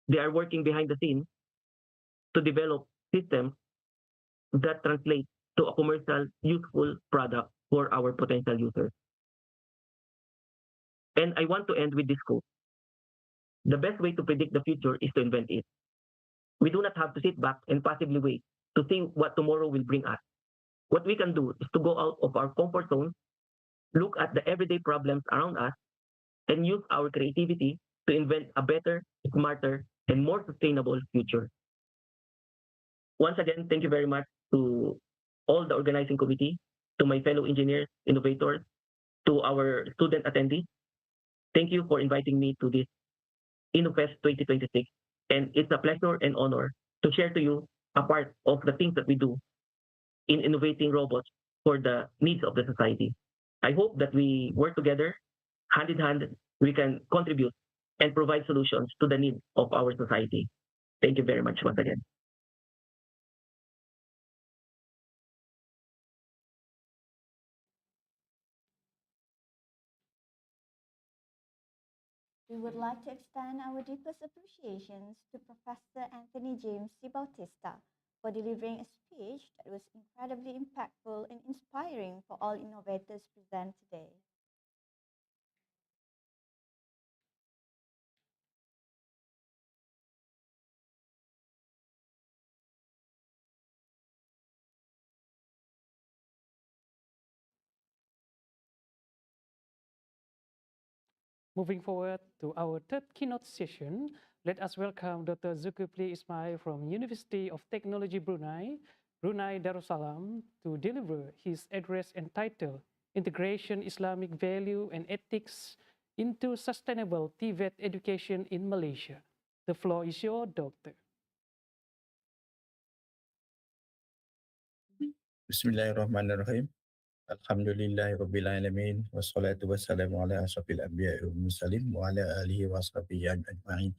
They are working behind the scenes to develop systems that translate to a commercial, useful product for our potential users. And I want to end with this quote. The best way to predict the future is to invent it. We do not have to sit back and passively wait to see what tomorrow will bring us. What we can do is to go out of our comfort zone, look at the everyday problems around us, and use our creativity to invent a better, smarter, and more sustainable future. Once again, thank you very much to all the organizing committee, to my fellow engineers, innovators, to our student attendees. Thank you for inviting me to this InnoFest 2026. And it's a pleasure and honor to share to you a part of the things that we do in innovating robots for the needs of the society. I hope that we work together, hand in hand, we can contribute and provide solutions to the needs of our society. Thank you very much once again. We would like to extend our deepest appreciations to Professor Anthony James C. Bautista for delivering a speech that was incredibly impactful and inspiring for all innovators present today. Moving forward to our third keynote session, let us welcome Dr. Zulkifli Ismail from University of Technology Brunei, Brunei Darussalam, to deliver his address entitled Integration Islamic Value and Ethics into Sustainable TVET Education in Malaysia. The floor is yours, Doctor. Bismillahirrahmanirrahim. Alhamdulillahirabbil alamin wassalatu wassalamu ala asyrafil anbiya'i wal mursalin wa ala alihi washabihi ajma'in.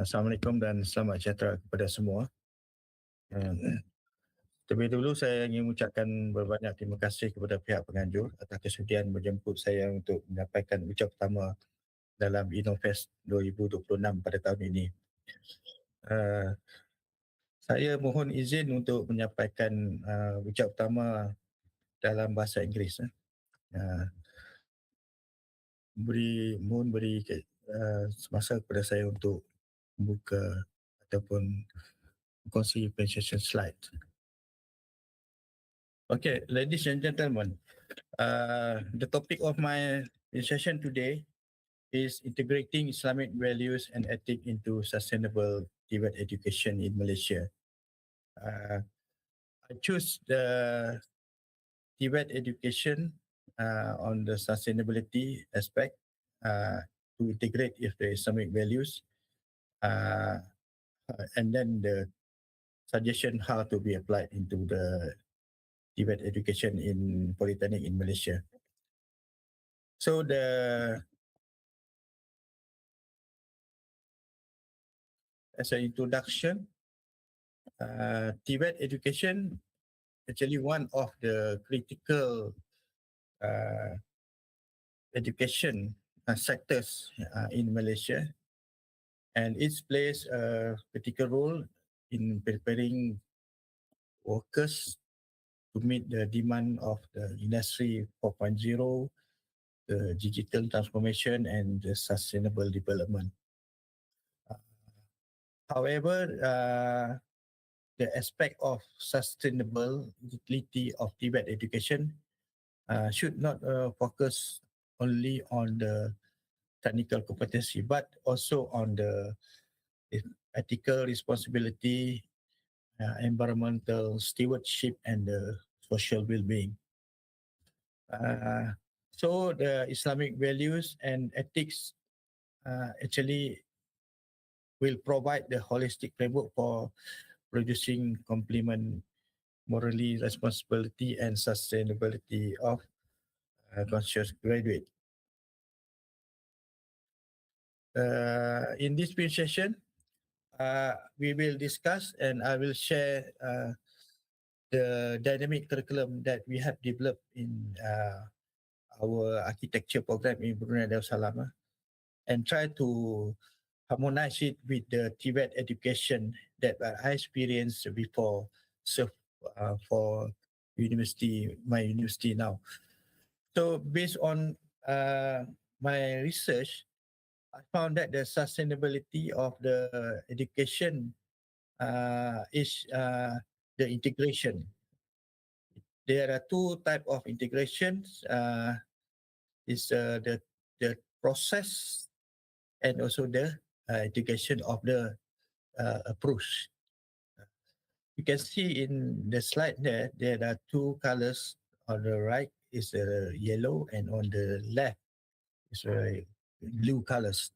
Assalamualaikum dan selamat sejahtera kepada semua. Terlebih dulu saya ingin mengucapkan berbanyak terima kasih kepada pihak penganjur atas kesudian menjemput saya untuk menyampaikan ucap pertama dalam InnoFest 2026 pada tahun ini. Saya mohon izin untuk menyampaikan ucap pertama dalam bahasa Inggeris. Mohon beri semasa kepada saya untuk membuka ataupun kongsi presentation slide. Okay, ladies and gentlemen, the topic of my session today is integrating Islamic values and ethics into sustainable Tibet education in Malaysia. I choose the Tibet education on the sustainability aspect to integrate with the Islamic values, and then the suggestion how to be applied into the Tibet education in Polytechnic in Malaysia. So as an introduction, Tibet education actually one of the critical education sectors in Malaysia, and it plays a critical role in preparing workers to meet the demand of the industry 4.0, the digital transformation and the sustainable development. However, the aspect of sustainability of Tibet education should not focus only on the technical competency, but also on the ethical responsibility, environmental stewardship, and the social well-being. So the Islamic values and ethics actually will provide the holistic framework for producing complement morally responsibility and sustainability of conscious graduate. In this presentation, we will discuss and I will share the dynamic curriculum that we have developed in our architecture program in Brunei Darussalam, and try to harmonize it with the Tibet education that I experienced before, so for my university now. So based on my research, I found that the sustainability of the education is the integration. There are two types of integrations. Is the process and also the integration of the approach. You can see in the slide there are two colors. On the right is yellow, and on the left is blue colors.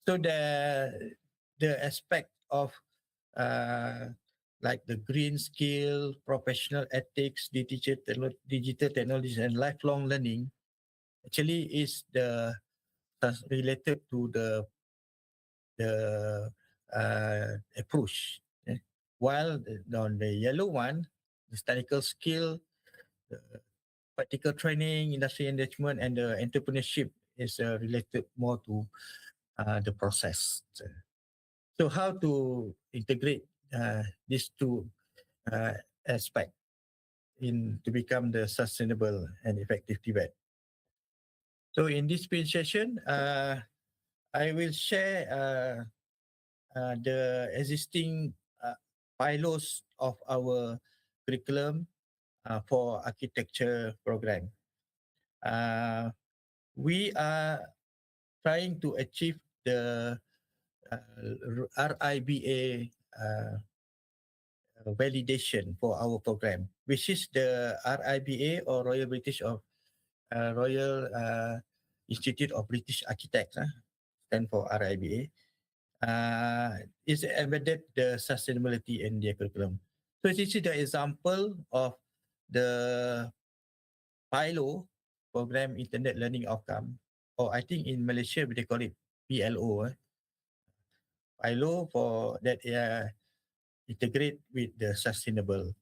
So the aspect of like the green skill, professional ethics, digital technology, and lifelong learning actually is related to the approach. While on the yellow one, the technical skill, the practical training, industry engagement, and the entrepreneurship is related more to the process. So how to integrate these two aspects to become the sustainable and effective Tibet? So in this presentation, I will share the existing pillars of our curriculum for architecture program. We are trying to achieve the RIBA validation for our program, which is the RIBA or Royal Institute of British Architects, stand for RIBA, is embedded the sustainability in their curriculum. So this is the example of the PILO, Program Internet Learning Outcome, or I think in Malaysia they call it PLO. PILO for that integrate with the sustainable.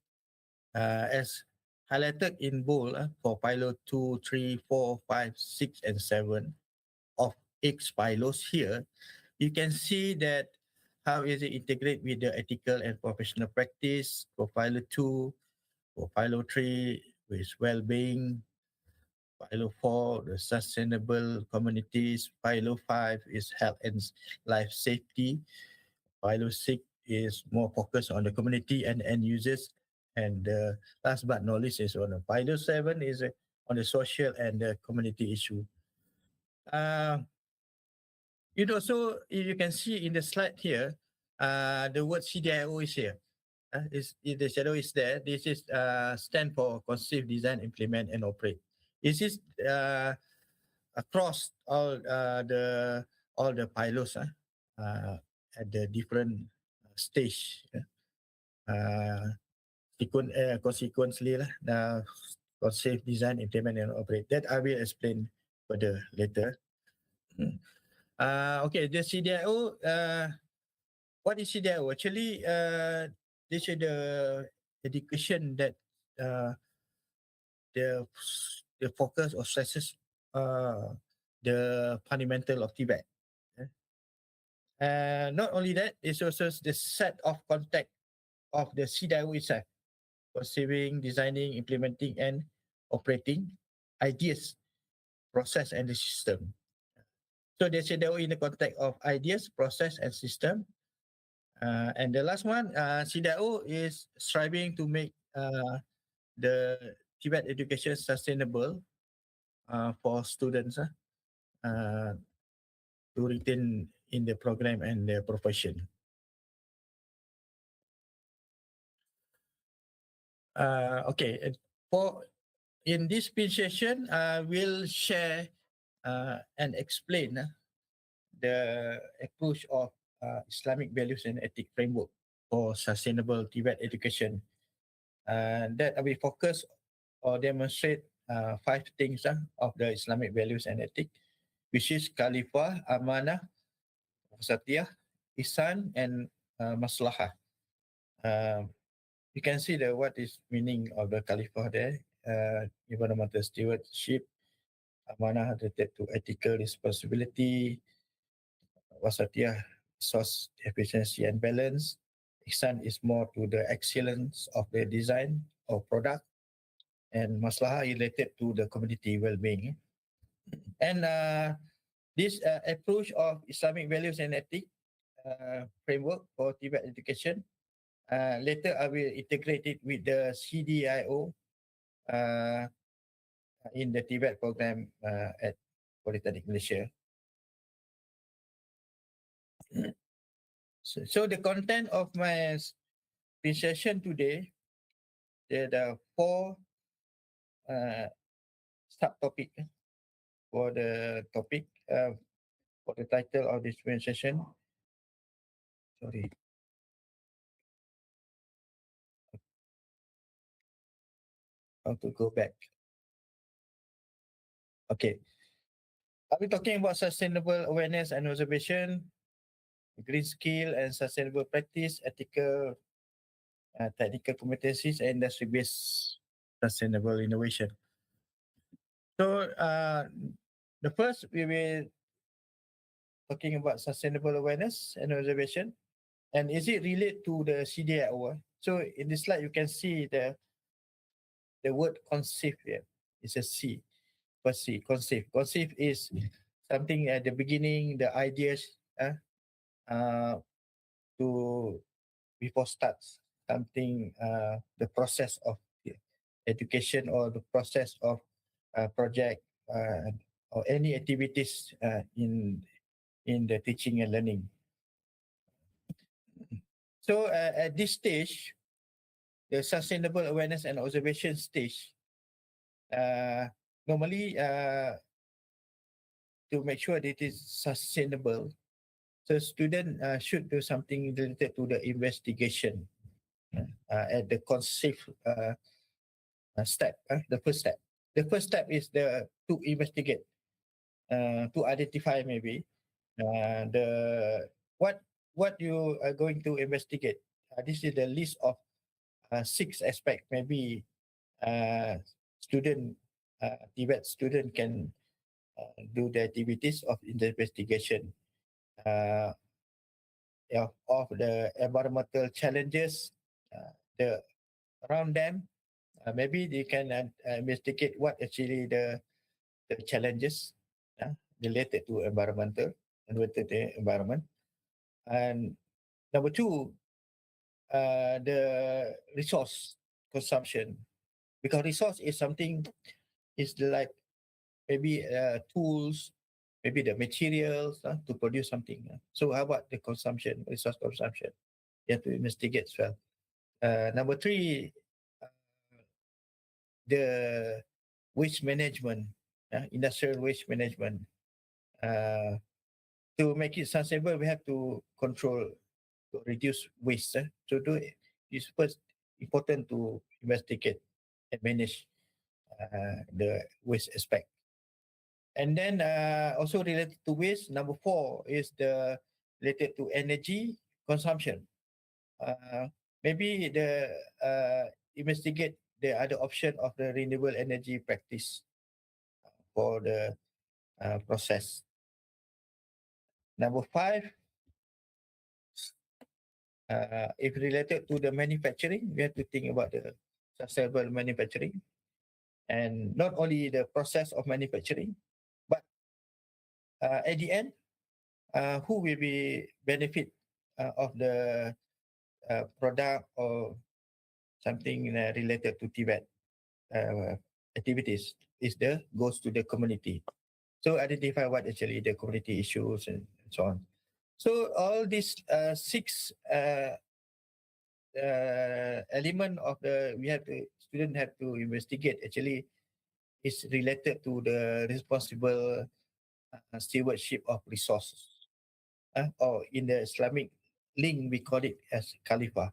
As highlighted in bold for PILO 2, 3, 4, 5, 6, and 7 of X PILOs here, you can see that how is it integrate with the ethical and professional practice for PILO 2, for PILO 3 with well-being, PILO 4, the sustainable communities, PILO 5 is health and life safety, PILO 6 is more focused on the community and end users, and last but not least is on the PILO 7 is on the social and the community issue. So you can see in the slide here, the word CDIO is here. The shadow is there. This is stand for conceive, design, implement, and operate. This is across all the pilots at the different stage. Consequently, conceive, design, implement, and operate. That I will explain further later. Okay, the CDIO. What is CDIO? Actually, this is the education that uh, the the focus or stresses the fundamental of Tibet. Not only that, it's also the set of context of the CDIO itself, conceiving, designing, implementing, and operating ideas, process, and the system. So the CDIO in the context of ideas, process, and system. And the last one, CDIO is striving to make the Tibet education sustainable for students to retain in the program and the profession. Okay, for in this presentation, I will share and explain the approach of Islamic values and ethic framework for sustainable Tibet education. That I will focus or demonstrate 5 things of the Islamic values and ethic, which is Khalifah, Amanah, Satya, Ihsan, and Maslahah. You can see what is meaning of the Khalifah there. Environmental stewardship, Amanah related to ethical responsibility, Wasatiyah, resource efficiency and balance. Ihsan is more to the excellence of the design of product, and Maslahah related to the community well-being. And this approach of Islamic values and ethic framework for Tibet education, later I will integrate it with the CDIO in the Tibet program at Polytechnic Malaysia. So the content of my presentation today, there are 4 subtopic for the topic for the title of this presentation. Sorry. How to go back? Okay. I'll be talking about sustainable awareness and observation, green skill and sustainable practice, ethical, technical competencies, and industry-based sustainable innovation. So the first we will talking about sustainable awareness and observation, and is it related to the CDIO? So in this slide you can see the word conceive here. It's a C. Conceive. Conceive is something at the beginning, the ideas to before starts something, the process of education or the process of project or any activities in the teaching and learning. So at this stage, the sustainable awareness and observation stage, normally to make sure that it is sustainable, so student should do something related to the investigation at the conceive step. The first step. The first step is to investigate, to identify maybe the what you are going to investigate. This is the list of 6 aspects. Maybe student, Tibet student can do the activities of investigation uh, of the environmental challenges, the around them. Maybe they can investigate what actually the challenges related to related to environment. And number two, the resource consumption, because resource is something is like maybe tools, maybe the materials to produce something. So how about the consumption, resource consumption? You have to investigate as well. Number three, uh, the waste management, industrial waste management. Uh, to make it sustainable, we have to control, to reduce waste. To do it, it's first important to investigate and manage the waste aspect. And then also related to waste, number four is the related to energy consumption. Maybe the investigate the other option of the renewable energy practice for the process. Number five, if related to the manufacturing, we have to think about the sustainable manufacturing, and not only the process of manufacturing, but at the end, who will be benefit of the product or something related to Tibet uh, activities is the goes to the community. So identify what actually the community issues and so on. So all these 6 element of the we have to student have to investigate actually is related to the responsible stewardship of resources, or in the Islamic link we call it as Khalifa.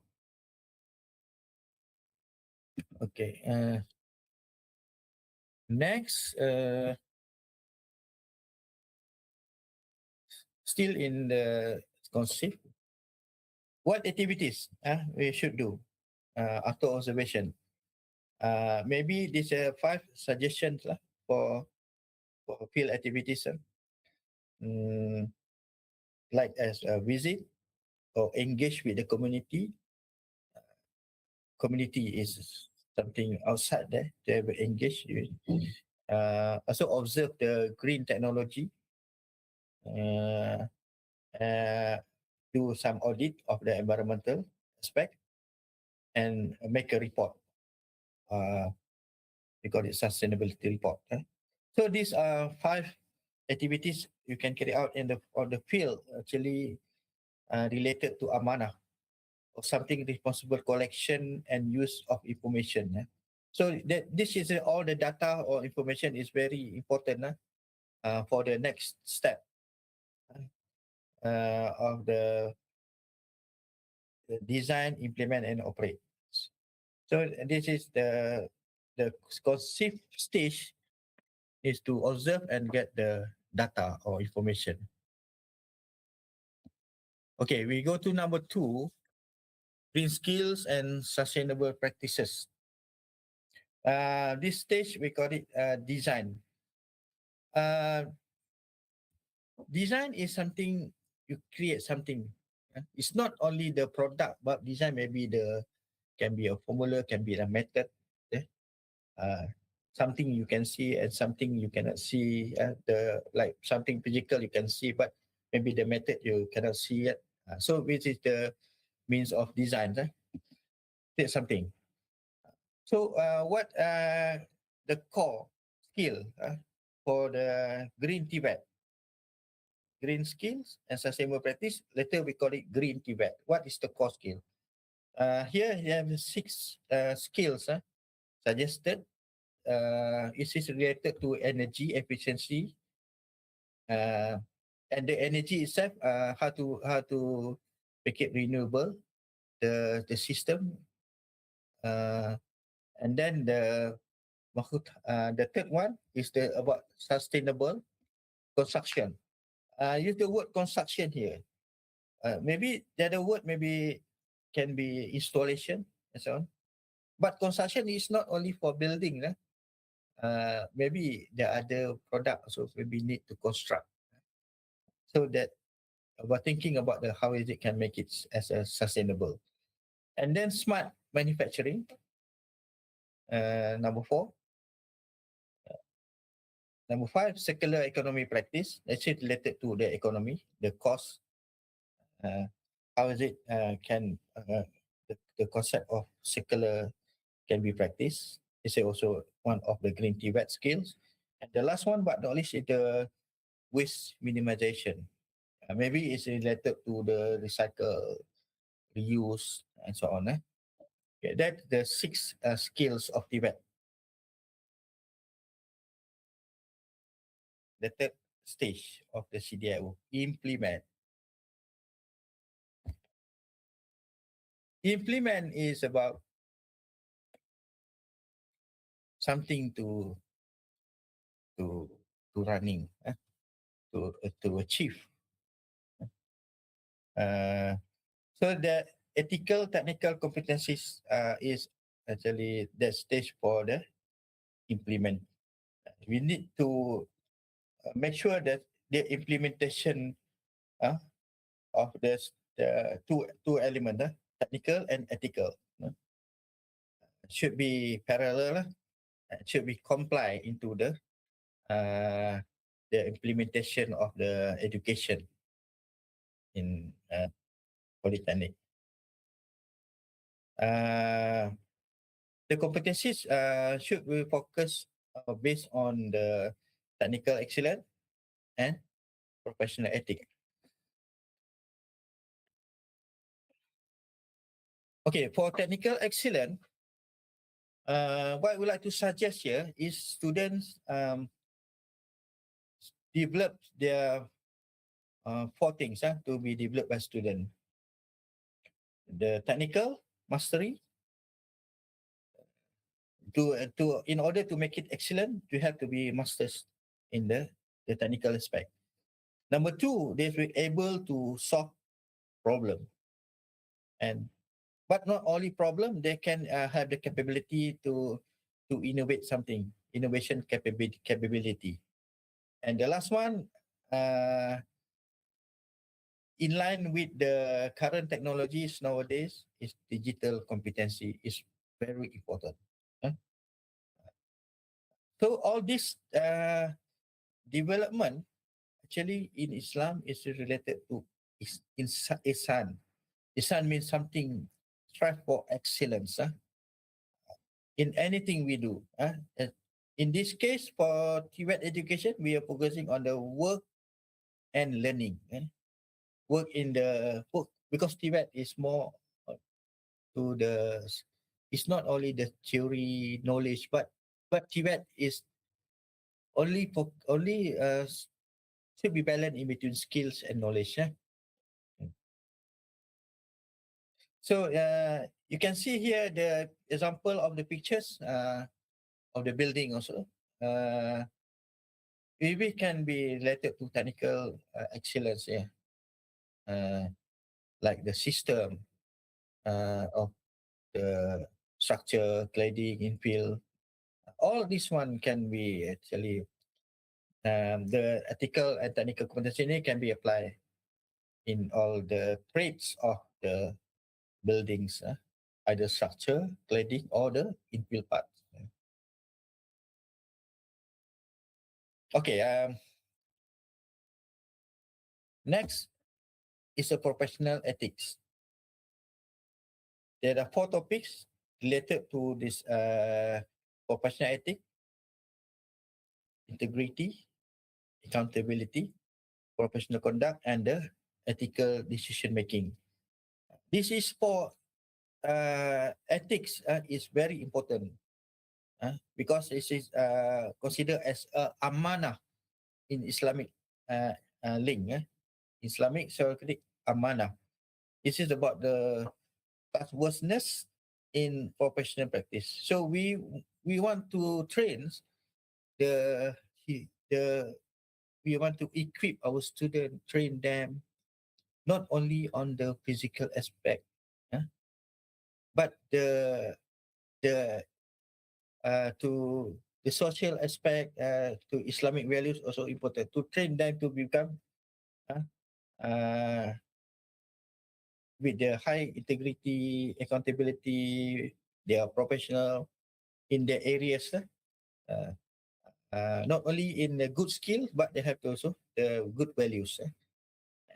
Okay. Next, still in the concept, what activities we should do after observation? Maybe these 5 suggestions for field activities, like as a visit or engage with the community. Community is something outside there to have engage with. Also observe the green technology. Uh, do some audit of the environmental aspect and make a report. We call it sustainability report. So these are 5 activities you can carry out in the on the field actually related to amanah or something responsible collection and use of information. So that this is all the data or information is very important for the next step of the design, implement, and operate. So this is the concept stage is to observe and get the data or information. Okay, we go to number 2, green skills and sustainable practices. This stage we call it design. Uh, Design is something you create something. It's not only the product, but design maybe can be a formula, can be a method. Yeah? Uh, Something you can see and something you cannot see. The like something physical you can see, but maybe the method you cannot see yet. So which is the means of design. That's something. So what the core skill for the green Tibet? Green skills and sustainable practice. Later we call it green Tibet. What is the core skill? Here you have 6 skills suggested. It is related to energy efficiency, and the energy itself, how to make it renewable, the system, And then the third one is about sustainable construction. Use the word construction here. Maybe the other word maybe can be installation and so on. But construction is not only for building. Maybe the other product also maybe need to construct. So that we're thinking about the how is it can make it as a sustainable. And then smart manufacturing. Number four. Number five, circular economy practice. Actually related to the economy, the cost. How is it the concept of circular can be practiced. It's also one of the green tea wet skills. And the last one, but not least, is the waste minimization. Maybe it's related to the recycle, reuse, and so on. Okay, that's the six skills of Tibet. The third stage of the CDIO, implement. Implement is about something to to running, to achieve. So the ethical technical competencies is actually the stage for the implement. We need to make sure that the implementation uh, of the two element, technical and ethical, should be parallel, should be comply into the implementation of the education in polytechnic. The competencies should be focused based on the technical excellence and professional ethic. Okay, for technical excellence, what I would like to suggest here is students develop their four things to be developed by student. The technical mastery. To in order to make it excellent, you have to be masters in the technical aspect. Number two, they will be able to solve problem, and but not only problem, they can have the capability to innovate something, innovation capability. And the last one, in line with the current technologies nowadays, is digital competency is very important. So all this development actually in Islam is related to ihsan. Ihsan means something, strive for excellence in anything we do. In this case, for Tibet education, we are focusing on the work and learning. Work in the work, because Tibet is more to the, it's not only the theory knowledge, but Tibet is only should be balanced in between skills and knowledge. So you can see here the example of the pictures of the building also. Maybe can be related to technical excellence, like the system of the structure, cladding, infill. All this one can be actually the ethical and technical competency can be applied in all the traits of the buildings, either structure, cladding, or the infill part. Okay. Next is a professional ethics. There are four topics related to this professional ethic: integrity, accountability, professional conduct, and the ethical decision making. This is for ethics is very important because it is considered as a amanah in Islamic link. Islamic therapeutic amanah. This is about the trustworthiness, in professional practice. So we want to train the the we want to equip our students, train them not only on the physical aspect, but the to the social aspect, to Islamic values also important to train them to become uh, uh, with the high integrity, accountability. They are professional in their areas. Not only in the good skill, but they have to also the good values,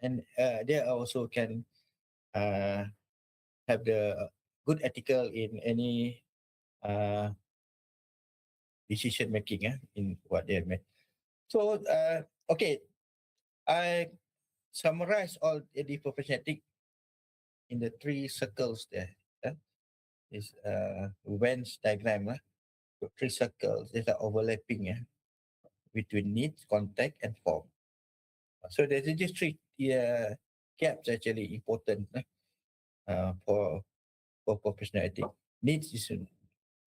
and they also can uh, have the good ethical in any uh, decision making, in what they make. So okay, I summarize all the professional ethic in the three circles there. Is Venn diagram. So three circles that are overlapping, between needs, contact, and form. So there's just three gaps actually important, for professional ethic. Needs is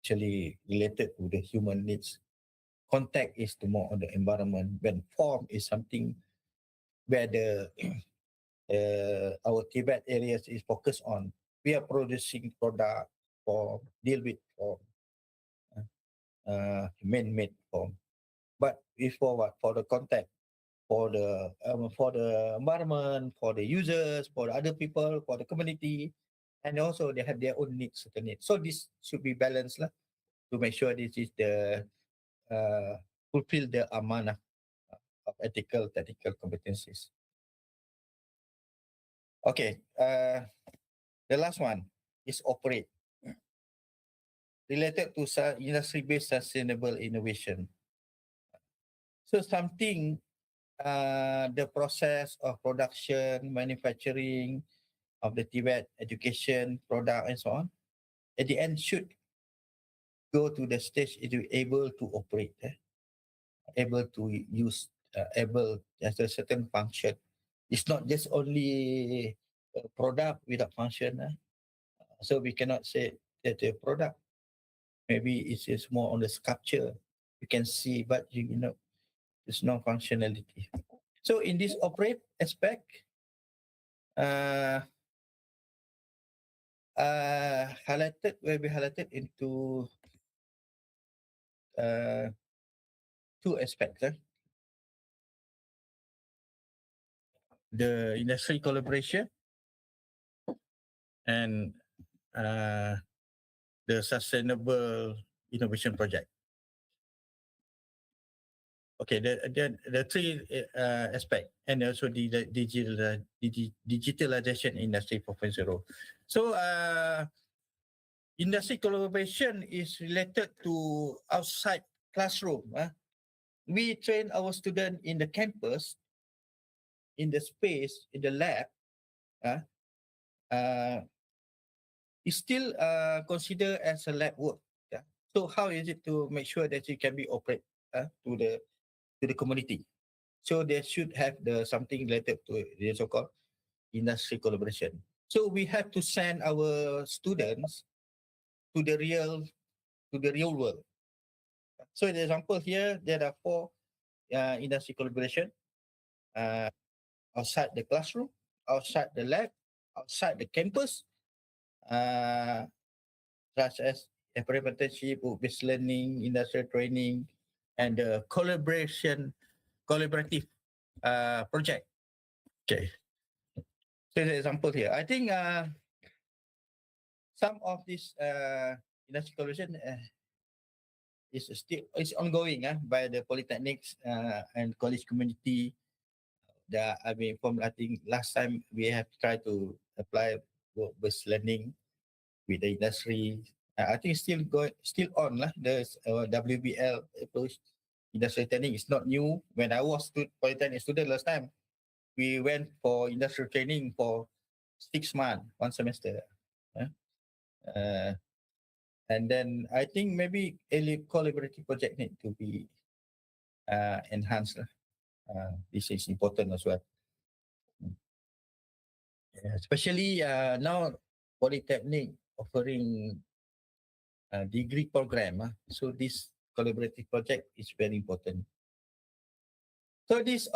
actually related to the human needs. Contact is to more on the environment. When form is something where the our Tibet areas is focused on. We are producing product for deal with form, man-made form. But it's for what? For the contact, for the environment, for the users, for the other people, for the community, and also they have their own needs, certain needs. So this should be balanced lah, to make sure this is the uh, fulfill the amanah of ethical technical competencies. Okay, the last one is operate, related to industry-based sustainable innovation. So something, the process of production, manufacturing of the Tibet education product and so on, at the end should go to the stage to be able to operate, able to use, able as a certain function. It's not just only a product without function. So we cannot say that the product maybe it's just more on the sculpture you can see, but you know there's no functionality. So in this operate aspect, uh, highlighted will be highlighted into uh, two aspects. The industry collaboration and uh, the sustainable innovation project. Okay, the three aspect, and also the digitalization industry 4.0. So industry collaboration is related to outside classroom. We train our student in the campus, in the space, in the lab. Uh, uh, is still considered as a lab work. Yeah. So how is it to make sure that it can be operate to the community? So they should have the something related to the so-called industry collaboration. So we have to send our students to the real world. So the example here, there are four industry collaboration, uh, outside the classroom, outside the lab, outside the campus, uh, such as apprenticeship, work-based learning, industrial training, and the collaborative project. Okay. So the example here, I think some of this industry collaboration is ongoing by the polytechnics and college community. I mean, from I think last time we have tried to apply work-based learning with the industry. I think still on lah. There's WBL approach. Industrial training is not new. When I was polytechnic student last time, we went for industrial training for 6 months, one semester. Uh, and then I think maybe early collaborative project need to be enhanced. This is important as well. Especially now polytechnic offering degree program. So this collaborative project is very important. So this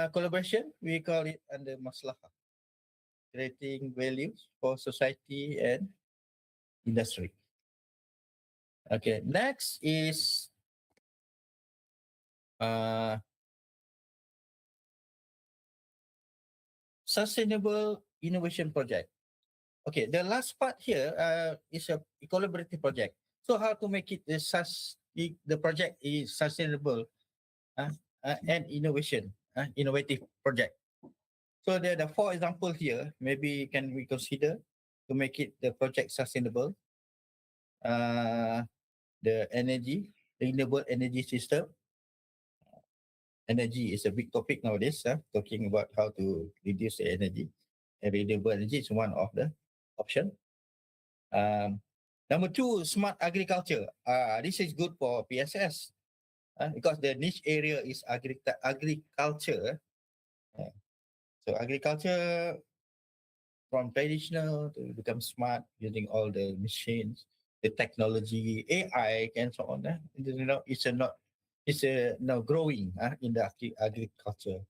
collaboration, we call it under maslahah, creating values for society and industry. Okay, next is uh, sustainable innovation project. Okay, the last part here is a collaborative project. So how to make it the project is sustainable uh, and innovative project. So there are four examples here. Maybe can we consider to make it the project sustainable? Uh, the renewable energy system. Energy is a big topic nowadays. Talking about how to reduce the energy. And renewable energy is one of the option. Number two, smart agriculture. This is good for PSS because the niche area is agriculture. Uh, so agriculture from traditional to become smart using all the machines, the technology, AI, and so on. It's a now growing in the agriculture.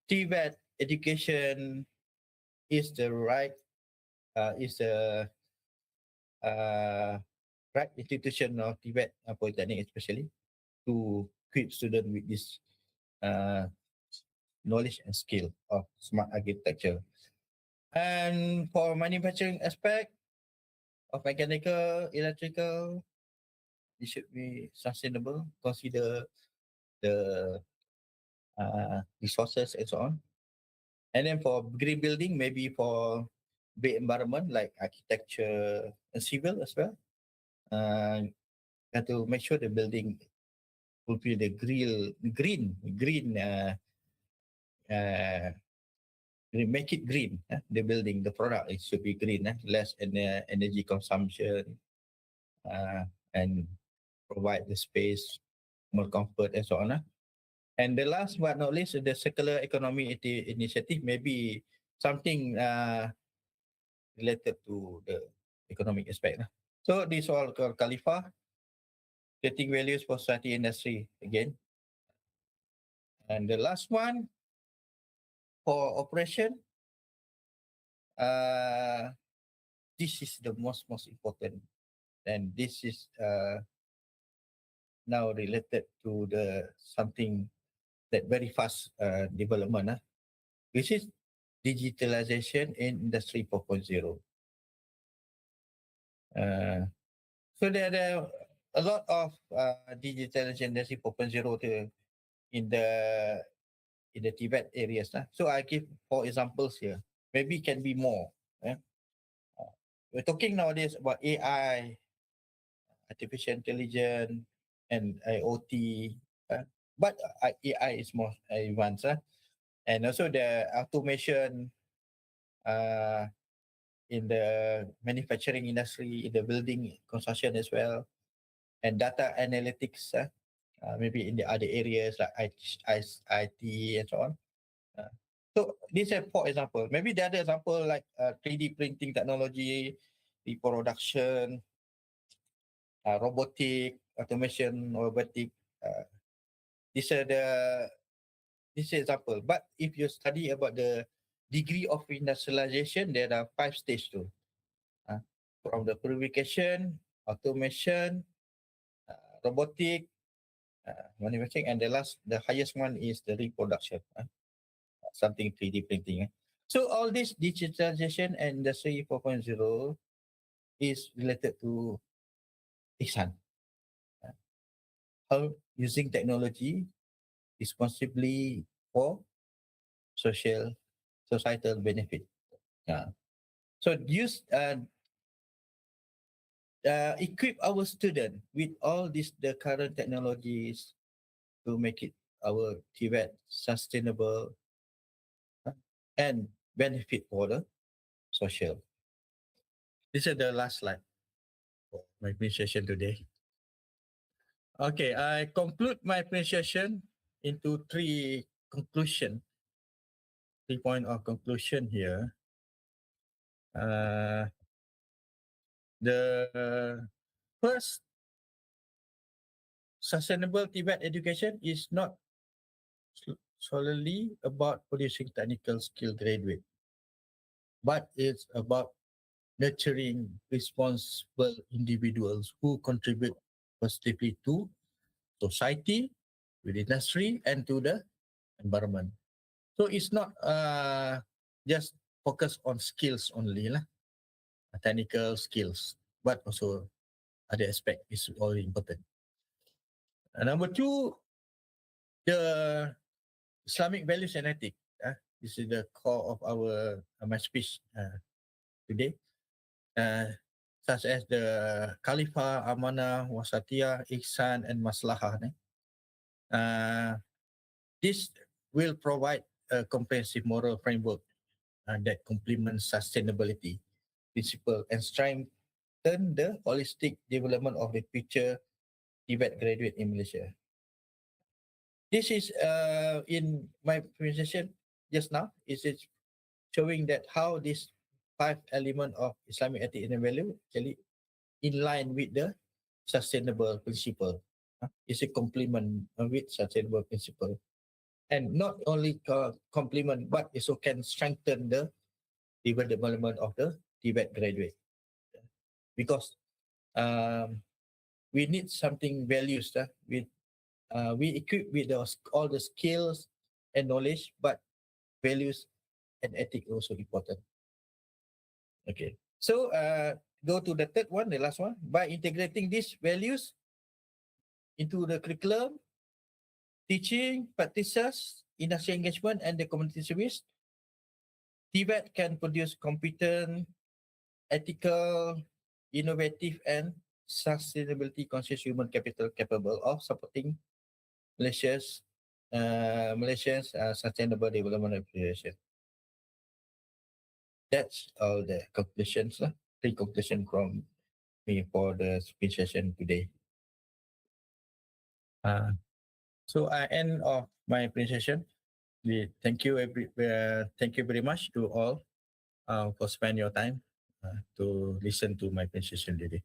TVET education is the right is the right institution of Tibet Polytechnic especially to equip students with this uh, knowledge and skill of smart architecture. And for manufacturing aspect of mechanical, electrical, it should be sustainable, consider the resources and so on. And then for green building, maybe for big environment like architecture and civil as well. Have to make sure the building fulfill the green uh, make it green. The building, the product, it should be green, less energy consumption, and provide the space, more comfort, and so on. And the last but not least, the circular economy initiative, maybe something related to the economic aspect. So this all called Khalifa, getting values for society industry again. And the last one for operation, uh, this is the most important, and this is now related to the something that very fast development, which is digitalization in industry 4.0. So there are a lot of digitalization industry 4.0 in the in the Tibet areas. So I give 4 examples here. Maybe can be more. We're talking nowadays about AI, artificial intelligence, and IoT. But AI is more advanced. And also the automation uh, in the manufacturing industry, in the building construction as well, and data analytics, maybe in the other areas like IT and so on. So these are 4 examples. Maybe the other example like 3D printing technology, reproduction, robotic, automation, robotic. Uh, these are the this is example. But if you study about the degree of industrialization, there are 5 stages too. From the purification, automation, robotic, manufacturing, and the highest one is the reproduction, something 3D printing. So all this digitalization and industry 4.0 is related to Ihsan. How using technology responsibly for societal benefit. So equip our student with all the current technologies to make it our Tibet sustainable and benefit for the social. This is the last slide for my presentation today. Okay, I conclude my presentation into 3 point of conclusion here. The First, sustainable Tibet education is not solely about producing technical skill graduate, but it's about nurturing responsible individuals who contribute positively to society, to the industry, and to the environment. So it's not just focus on skills only, lah, technical skills, but also other aspect is all important. Number two, the Islamic values and ethics. This is the core of our my speech today. Such as the Khalifah, Amanah, Wasatiyah, Ihsan, and Maslahah. This will provide a comprehensive moral framework that complements sustainability principle and strengthen the holistic development of the future Tibet graduate in Malaysia. This is in my presentation just now. Is it showing that how this five element of Islamic ethic and value actually in line with the sustainable principle. It's a complement with sustainable principle, and not only complement, but also can strengthen the development of the Tibet graduate, because we need something values. We equip with all the skills and knowledge, but values and ethic also important. Okay, so go to the third one, the last one. By integrating these values into the curriculum, teaching practices, industry engagement, and the community service, Tibet can produce competent, ethical, innovative, and sustainability conscious human capital capable of supporting Malaysia's sustainable development aspiration. That's all the conclusions, three conclusions from me for the speech session today. So I end of my presentation. Thank you very much to all for spending your time to listen to my presentation today.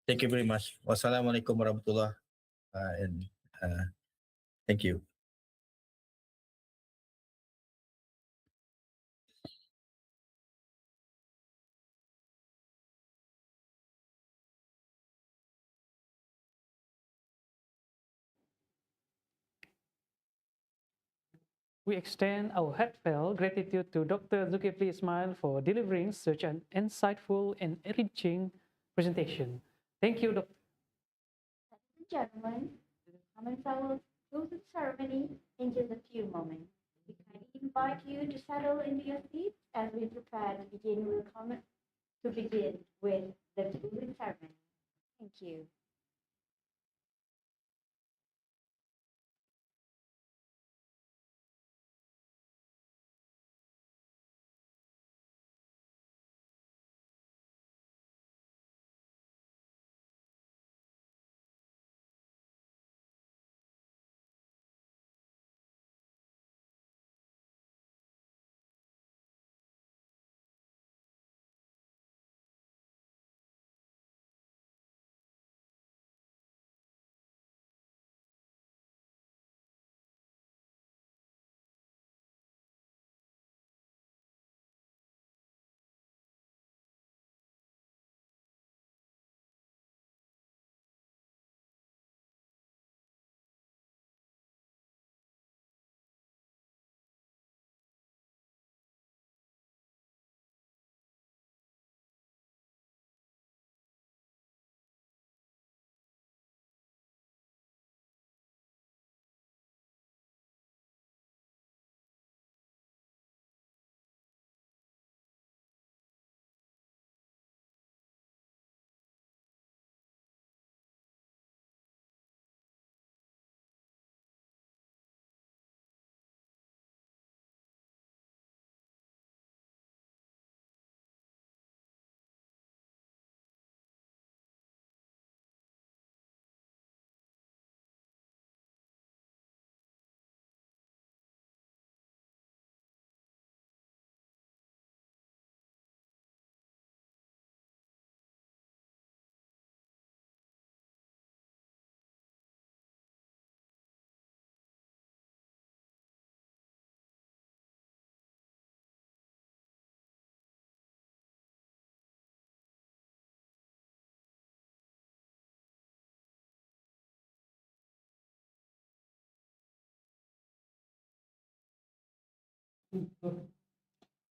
Thank you very much. Wassalamualaikum warahmatullah and thank you. We extend our heartfelt gratitude to Dr. Zulkifli Ismail for delivering such an insightful and enriching presentation. Thank you, Dr. Ladies and gentlemen, we will commence our closing ceremony in just a few moments. We kindly invite you to settle into your seats as we prepare to begin with the closing ceremony. Thank you.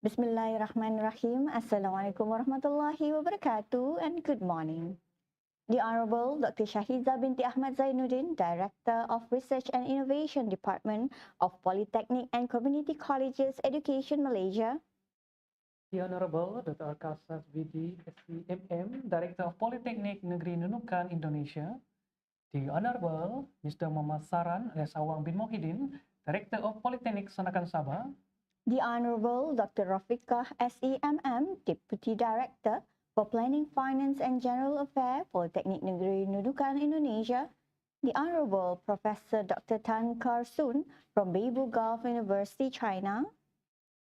Bismillahirrahmanirrahim. Assalamualaikum warahmatullahi wabarakatuh and good morning. The Honorable Dr. Shahiza binti Ahmad Zainuddin, Director of Research and Innovation Department of Polytechnic and Community Colleges Education Malaysia. The Honorable Dr. Kasat Vidi SCMM, Director of Polytechnic Negeri Nunukan, Indonesia. The Honorable Mr. Muhammad Saran alias Awang bin Mohidin, Director of Polytechnic Sanakan Sabah. The Honorable Dr. Rafiqah SEMM, Deputy Director for Planning, Finance and General Affairs, Polytechnic Negeri Nunukan, Indonesia. The Honorable Professor Dr. Tan Kar Soon from Beibu Gulf University, China.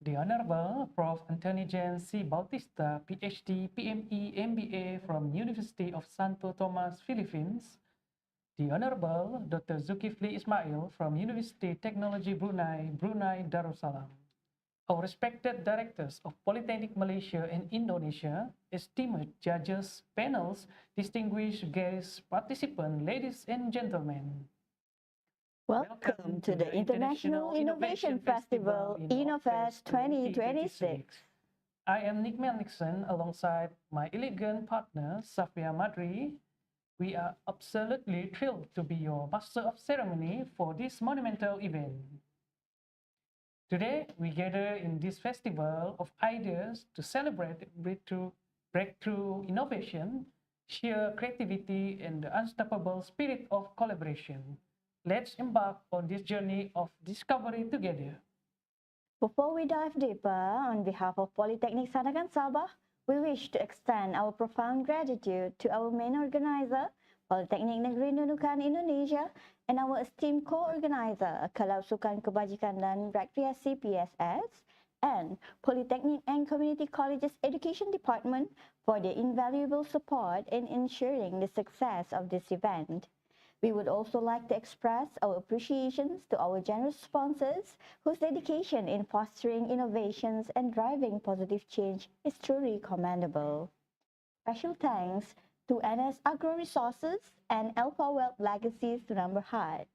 The Honorable Prof. Anthony Jan C. Bautista, PhD, PME, MBA from University of Santo Tomas, Philippines. The Honorable Dr. Zulkifli Ismail from University Technology Brunei, Brunei Darussalam. Our respected directors of Polytechnic Malaysia and Indonesia, esteemed judges, panels, distinguished guests, participants, ladies and gentlemen. Welcome to the International Innovation Festival, InnoFest 2026. I am Nick Melnickson alongside my elegant partner, Safia Madri. We are absolutely thrilled to be your master of ceremony for this monumental event. Today, we gather in this festival of ideas to celebrate breakthrough innovation, sheer creativity, and the unstoppable spirit of collaboration. Let's embark on this journey of discovery together. Before we dive deeper, on behalf of Polytechnic Sanakan Sabah, we wish to extend our profound gratitude to our main organizer, Polytechnic Negeri Nunukan, Indonesia, and our esteemed co-organizer, Kelab Sukan Kebajikan dan Rekreasi PSS, and Polytechnic and Community Colleges Education Department for their invaluable support in ensuring the success of this event. We would also like to express our appreciations to our generous sponsors whose dedication in fostering innovations and driving positive change is truly commendable. Special thanks to NS Agro Resources and Alpha Wealth Legacies to Number Hard.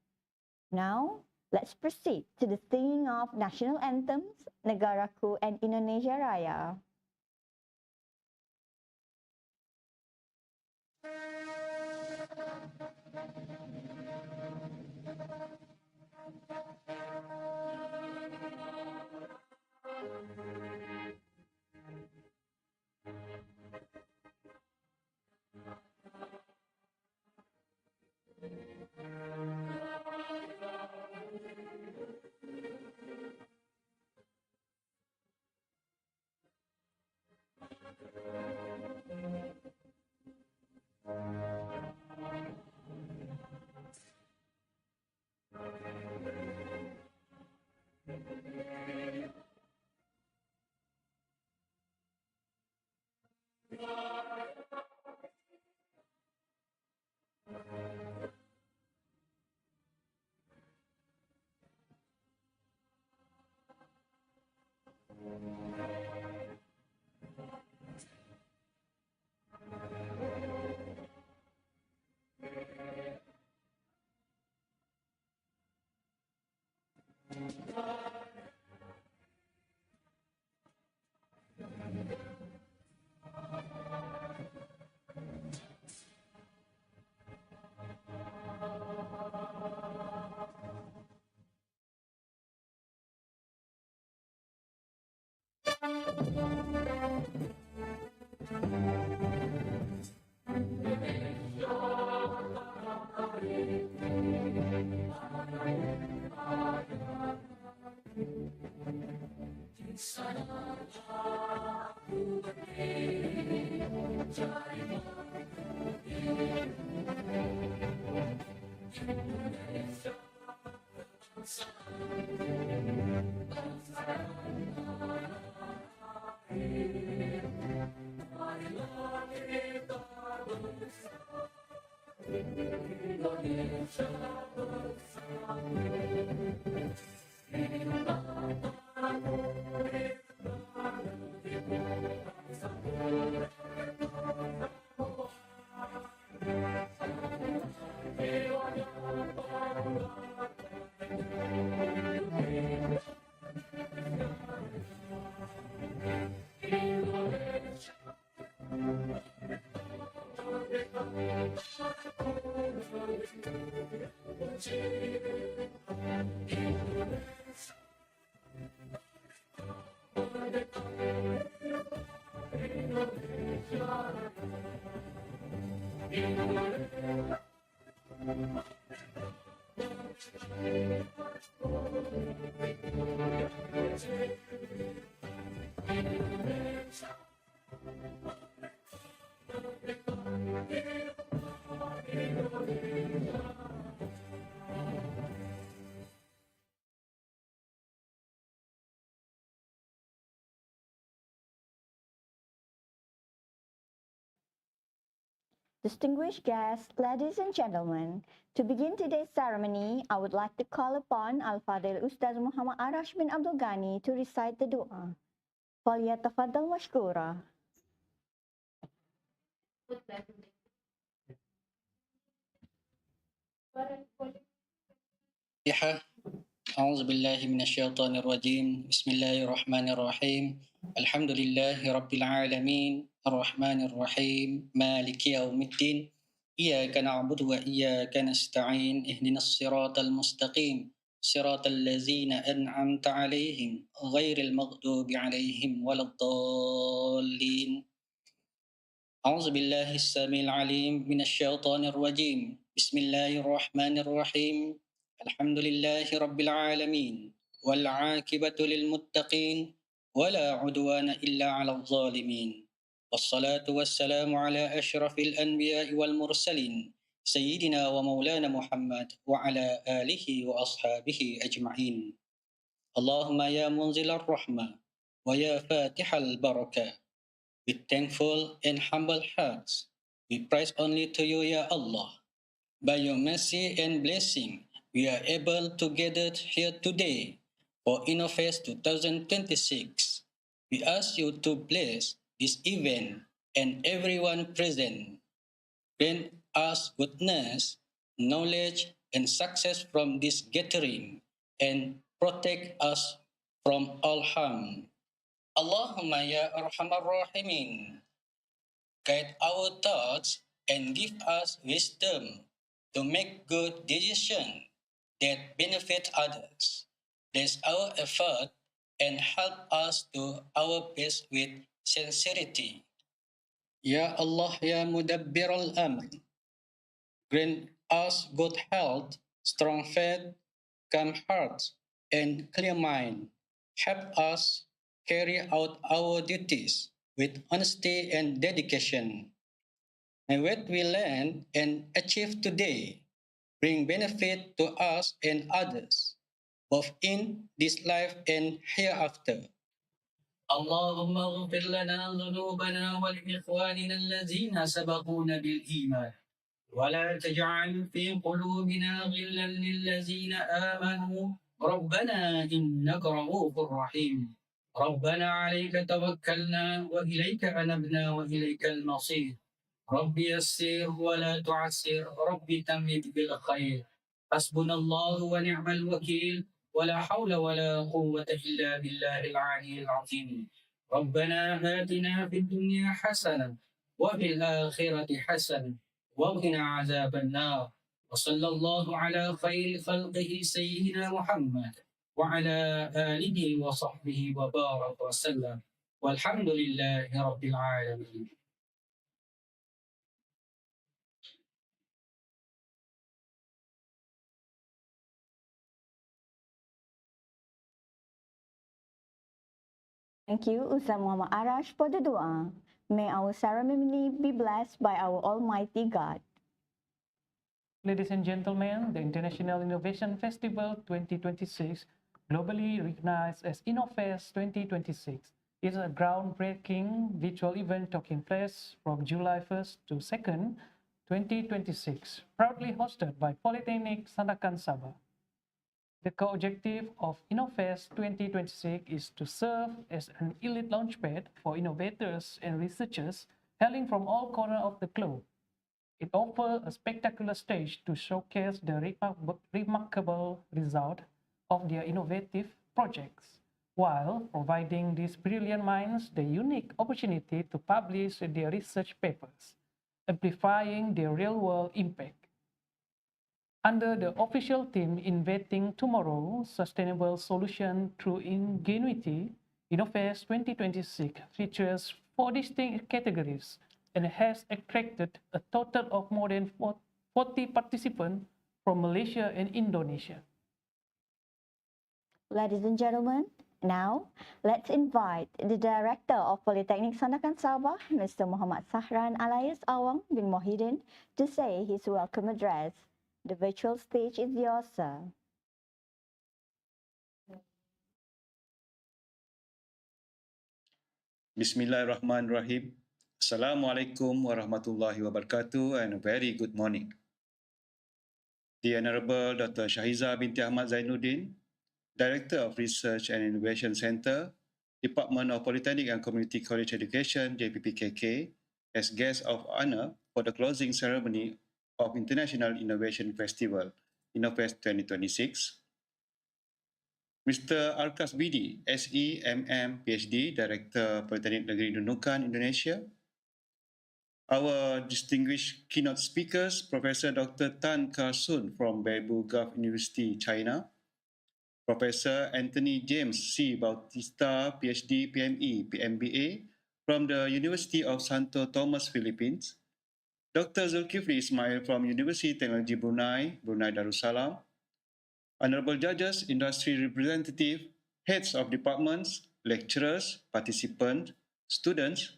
Now, let's proceed to the singing of national anthems, Negaraku and Indonesia Raya. Distinguished guests, ladies and gentlemen, to begin today's ceremony, I would like to call upon Al-Fadil Ustaz Muhammad Arash bin Abdul Ghani to recite the dua. فليتفضل مشكورا. أعوذ بالله من الشيطان الرجيم بسم الله الرحمن الرحيم الحمد لله رب العالمين الرحمن الرحيم مالك يوم الدين إياك نعبد وإياك نستعين اهدنا الصراط المستقيم صراط الذين أنعمت عليهم غير المغضوب عليهم ولا الضالين أعوذ بالله السميع العليم من الشيطان الرجيم بسم الله الرحمن الرحيم الحمد لله رب العالمين والعاقبة للمتقين ولا عدوان إلا على الظالمين والصلاة والسلام على أشرف الأنبياء والمرسلين سيدنا ومولانا محمد وعلى آله وأصحابه أجمعين اللهم يا منزل الرحمة ويا فاتح البركة with thankful and humble hearts, we praise only to you, Ya Allah. By your mercy and blessing, we are able to gather here today for InnoFest 2026. We ask you to bless this event and everyone present. Grant us goodness, knowledge, and success from this gathering, and protect us from all harm. Allahumma ya arhamar rahimin. Guide our thoughts and give us wisdom to make good decisions that benefit others. Bless our effort and help us to our best with sincerity. Ya Allah, Ya Mudabbir al-Amr, grant us good health, strong faith, calm hearts, and clear mind. Help us carry out our duties with honesty and dedication. May what we learn and achieve today bring benefit to us and others, both in this life and hereafter. اللهم اغفر لنا ذنوبنا ولإخواننا الذين سبقونا بالإيمان ولا تجعل في قلوبنا غلا للذين آمنوا ربنا إنك رؤوف رحيم ربنا عليك توكلنا وإليك أنبنا وإليك المصير رب يسر ولا تعسر رب تمد بالخير حسبنا الله ونعم الوكيل ولا حول ولا قوة إلا بالله العلي العظيم ربنا آتنا في الدنيا حسنة وفي الآخرة حسنة وقنا عذاب النار وصلى الله على خير خلقه سيدنا محمد وعلى آله وصحبه وبارك وسلم والحمد لله رب العالمين. Thank you, Ustaz Muhammad Arash, for the dua. May our ceremony be blessed by our Almighty God. Ladies and gentlemen, the International Innovation Festival 2026, globally recognized as InnoFest 2026, is a groundbreaking virtual event taking place from July 1st to 2nd, 2026, proudly hosted by Polytechnic Sandakan Sabah. The core objective of InnoFest 2026 is to serve as an elite launchpad for innovators and researchers hailing from all corners of the globe. It offers a spectacular stage to showcase the remarkable result of their innovative projects, while providing these brilliant minds the unique opportunity to publish their research papers. amplifying their real-world impact. Under the official theme Inventing Tomorrow, Sustainable Solution Through Ingenuity, InnoFest 2026 features 4 distinct categories and has attracted a total of more than 40 participants from Malaysia and Indonesia. Ladies and gentlemen, now let's invite the Director of Polytechnic Sandakan Sabah, Mr. Muhammad Sahran alias Awang bin Mohidin, to say his welcome address. The virtual stage is yours, sir. Bismillahirrahmanirrahim. Assalamualaikum warahmatullahi wabarakatuh and a very good morning. The Honorable Dr. Shahiza binti Ahmad Zainuddin, Director of Research and Innovation Center, Department of Polytechnic and Community College Education, JPPKK, as guest of honor for the closing ceremony of International Innovation Festival, InnoFest 2026. Mr. Arkas Bidi, SEMM PhD, Director Polytechnic Negeri Nunukan, Indonesia. Our distinguished keynote speakers, Professor Dr. Tan Kar-soon from Beibu Gulf University, China. Professor Anthony James C. Bautista, PhD, PME, PMBA from the University of Santo Tomas, Philippines. Dr. Zulkifli Ismail from University Technology Brunei, Brunei Darussalam. Honorable judges, industry representative, heads of departments, lecturers, participants, students,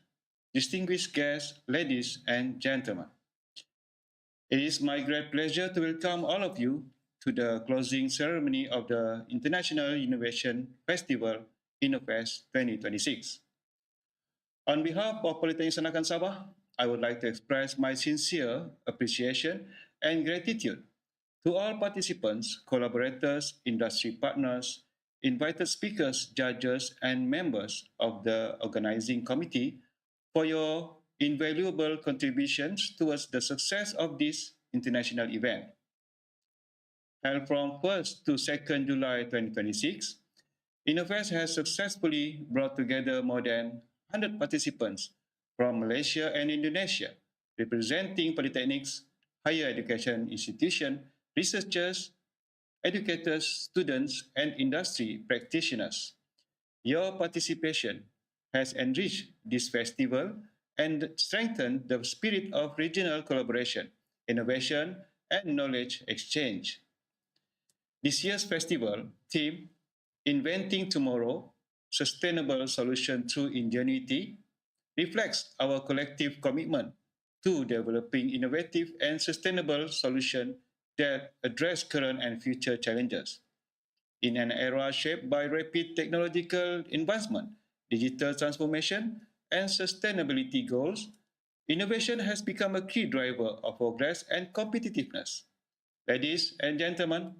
distinguished guests, ladies and gentlemen. It is my great pleasure to welcome all of you to the closing ceremony of the International Innovation Festival, InnoFest 2026. On behalf of Polytechnic Sandakan Sabah, I would like to express my sincere appreciation and gratitude to all participants, collaborators, industry partners, invited speakers, judges, and members of the organizing committee for your invaluable contributions towards the success of this international event. Held from 1st to 2nd July 2026, InnoFest has successfully brought together more than 100 participants from Malaysia and Indonesia, representing polytechnics, higher education institutions, researchers, educators, students, and industry practitioners. Your participation has enriched this festival and strengthened the spirit of regional collaboration, innovation, and knowledge exchange. This year's festival theme, Inventing Tomorrow, Sustainable Solution Through Ingenuity, reflects our collective commitment to developing innovative and sustainable solutions that address current and future challenges. In an era shaped by rapid technological advancement, digital transformation, and sustainability goals, innovation has become a key driver of progress and competitiveness. Ladies and gentlemen,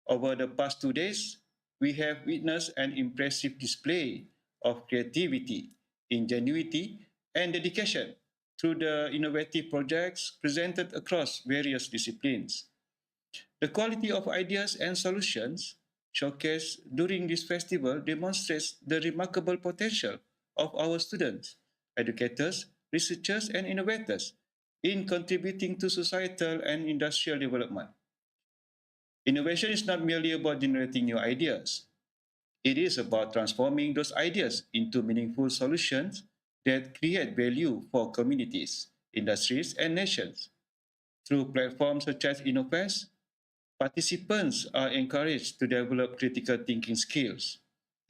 over the past 2 days, we have witnessed an impressive display of creativity, ingenuity, and dedication through the innovative projects presented across various disciplines. The quality of ideas and solutions showcased during this festival demonstrates the remarkable potential of our students, educators, researchers, and innovators in contributing to societal and industrial development. Innovation is not merely about generating new ideas. It is about transforming those ideas into meaningful solutions that create value for communities, industries, and nations. Through platforms such as InnoFest, participants are encouraged to develop critical thinking skills,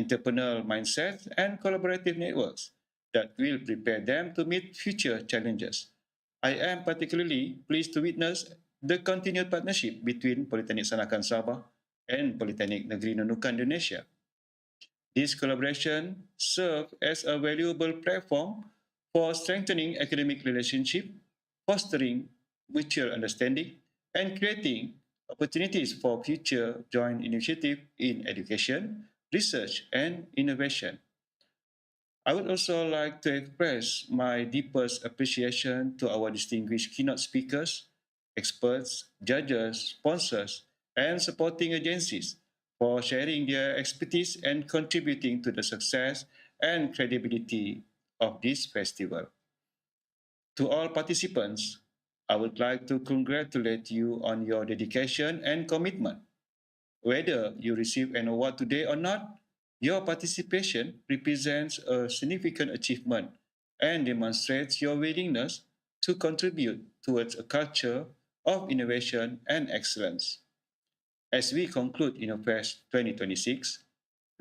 entrepreneurial mindsets, and collaborative networks that will prepare them to meet future challenges. I am particularly pleased to witness the continued partnership between Polytechnic Sandakan Sabah and Polytechnic Negeri Nunukan, Indonesia. This collaboration serves as a valuable platform for strengthening academic relationships, fostering mutual understanding, and creating opportunities for future joint initiatives in education, research, and innovation. I would also like to express my deepest appreciation to our distinguished keynote speakers, experts, judges, sponsors, and supporting agencies for sharing their expertise and contributing to the success and credibility of this festival. To all participants, I would like to congratulate you on your dedication and commitment. Whether you receive an award today or not, your participation represents a significant achievement and demonstrates your willingness to contribute towards a culture of innovation and excellence. As we conclude InnoFest 2026,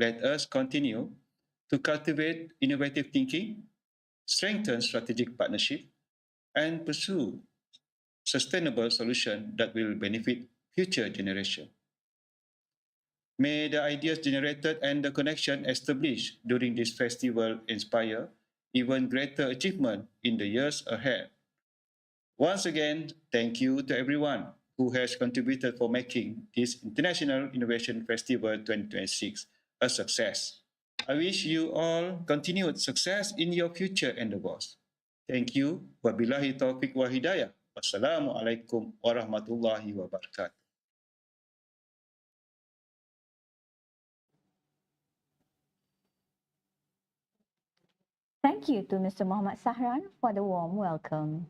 let us continue to cultivate innovative thinking, strengthen strategic partnership, and pursue sustainable solutions that will benefit future generations. May the ideas generated and the connection established during this festival inspire even greater achievement in the years ahead. Once again, thank you to everyone who has contributed for making this International Innovation Festival 2026 a success. I wish you all continued success in your future endeavors. Thank you. Wabillahi taufiq wa hidayah. Wassalamualaikum warahmatullahi wabarakatuh. Thank you to Mr. Muhammad Sahran for the warm welcome.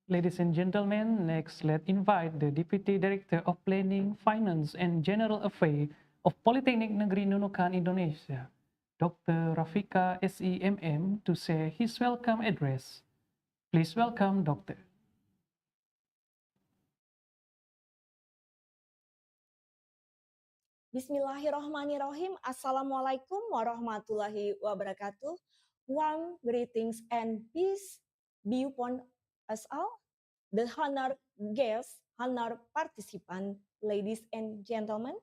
Ladies and gentlemen, next let's invite the Deputy Director of Planning, Finance and General Affairs of Politeknik Negeri Nunukan, Indonesia, Dr. Rafika SEMM, to say his welcome address. Please welcome Dr. Bismillahirrahmanirrahim. Assalamualaikum warahmatullahi wabarakatuh. Warm greetings and peace be upon us all. The honored guests, honored participants, ladies and gentlemen,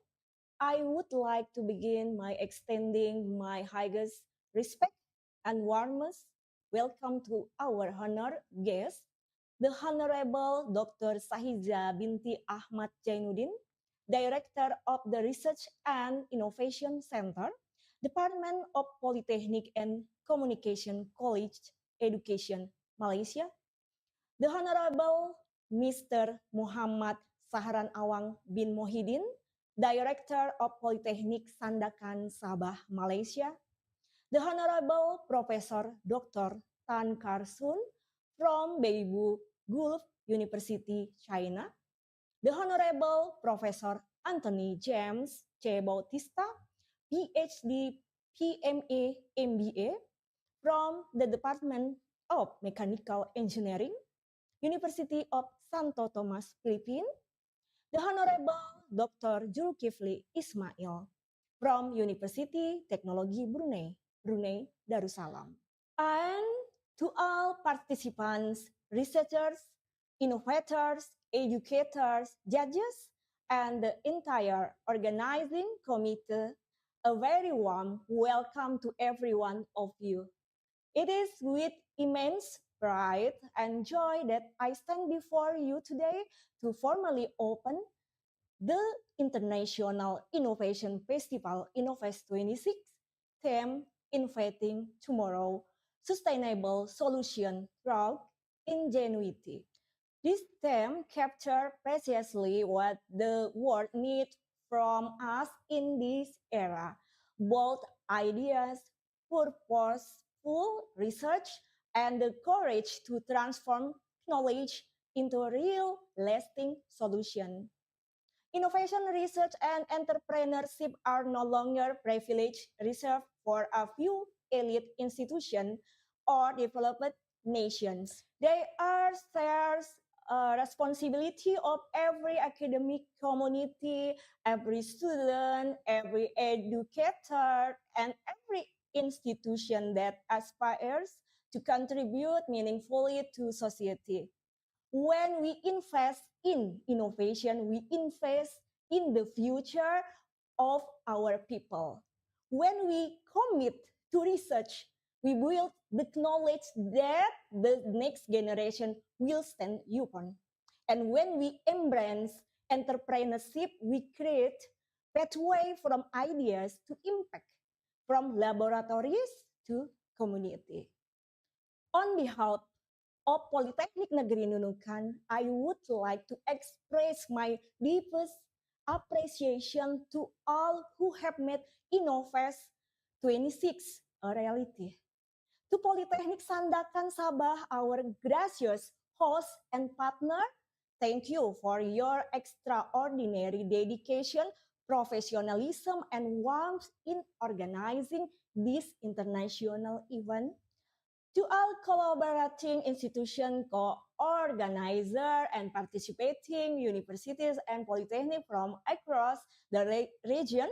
I would like to begin by extending my highest respect and warmest welcome to our honored guest, the Honorable Dr. Sahiza binti Ahmad Jainuddin, Director of the Research and Innovation Center, Department of Polytechnic and Communication College Education, Malaysia, the Honorable Mr. Muhammad Sahran Awang bin Mohidin, Director of Polytechnic Sandakan, Sabah, Malaysia, the Honorable Professor Dr. Tan Karsun from Beibu Gulf University, China, the Honorable Professor Anthony James C. Bautista, PhD, PMA, MBA from the Department of Mechanical Engineering, University of Santo Tomas, Philippines, the Honorable Dr. Zulkifli Ismail from University Technology Brunei, Brunei Darussalam. And to all participants, researchers, innovators, educators, judges, and the entire organizing committee, a very warm welcome to every one of you. It is with immense pride and joy that I stand before you today to formally open the International Innovation Festival InnoFest 26, theme Innovating Tomorrow, Sustainable Solution Through Ingenuity. This theme captures precisely what the world needs from us in this era: bold ideas, purposeful research, and the courage to transform knowledge into a real lasting solution. Innovation research and entrepreneurship are no longer privilege reserved for a few elite institutions or developed nations. They are shared responsibility of every academic community, every student, every educator, and every institution that aspires to contribute meaningfully to society. When we invest in innovation, we invest in the future of our people. When we commit to research, we build the knowledge that the next generation will stand upon. And when we embrace entrepreneurship, we create pathway from ideas to impact, from laboratories to community. On behalf of Politeknik Negeri Nunukan, I would like to express my deepest appreciation to all who have made InnoFest 26 a reality. To Polytechnic Sandakan Sabah, our gracious host and partner, thank you for your extraordinary dedication, professionalism, and warmth in organizing this international event. To all collaborating institution, co-organizer, and participating universities and polytechnic from across the region,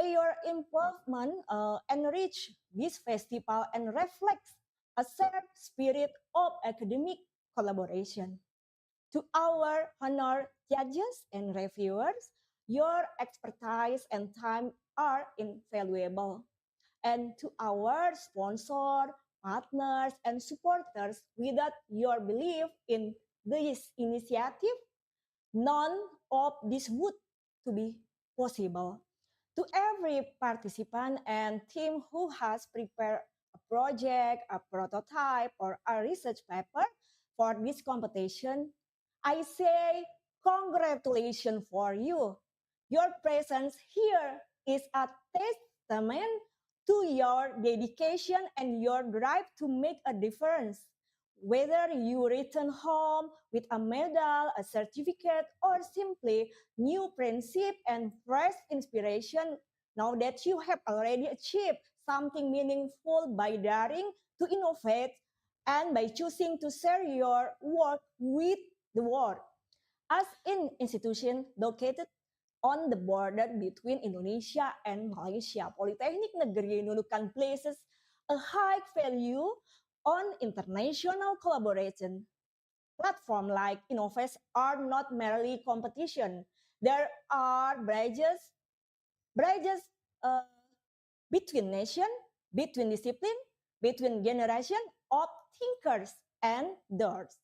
your involvement enrich this festival and reflects a shared spirit of academic collaboration. To our honored judges and reviewers, your expertise and time are invaluable. And to our sponsor, partners, and supporters, without your belief in this initiative, none of this would to be possible. To every participant and team who has prepared a project, a prototype, or a research paper for this competition, I say congratulations for you. Your presence here is a testament to your dedication and your drive to make a difference. Whether you return home with a medal, a certificate, or simply new friendship and fresh inspiration, now that you have already achieved something meaningful by daring to innovate and by choosing to share your work with the world. As an institution located on the border between Indonesia and Malaysia, Politeknik Negeri Nunukan places a high value on international collaboration. Platforms like Innovest are not merely competition. There are bridges uh, between nation, between discipline, between generation of thinkers and doers.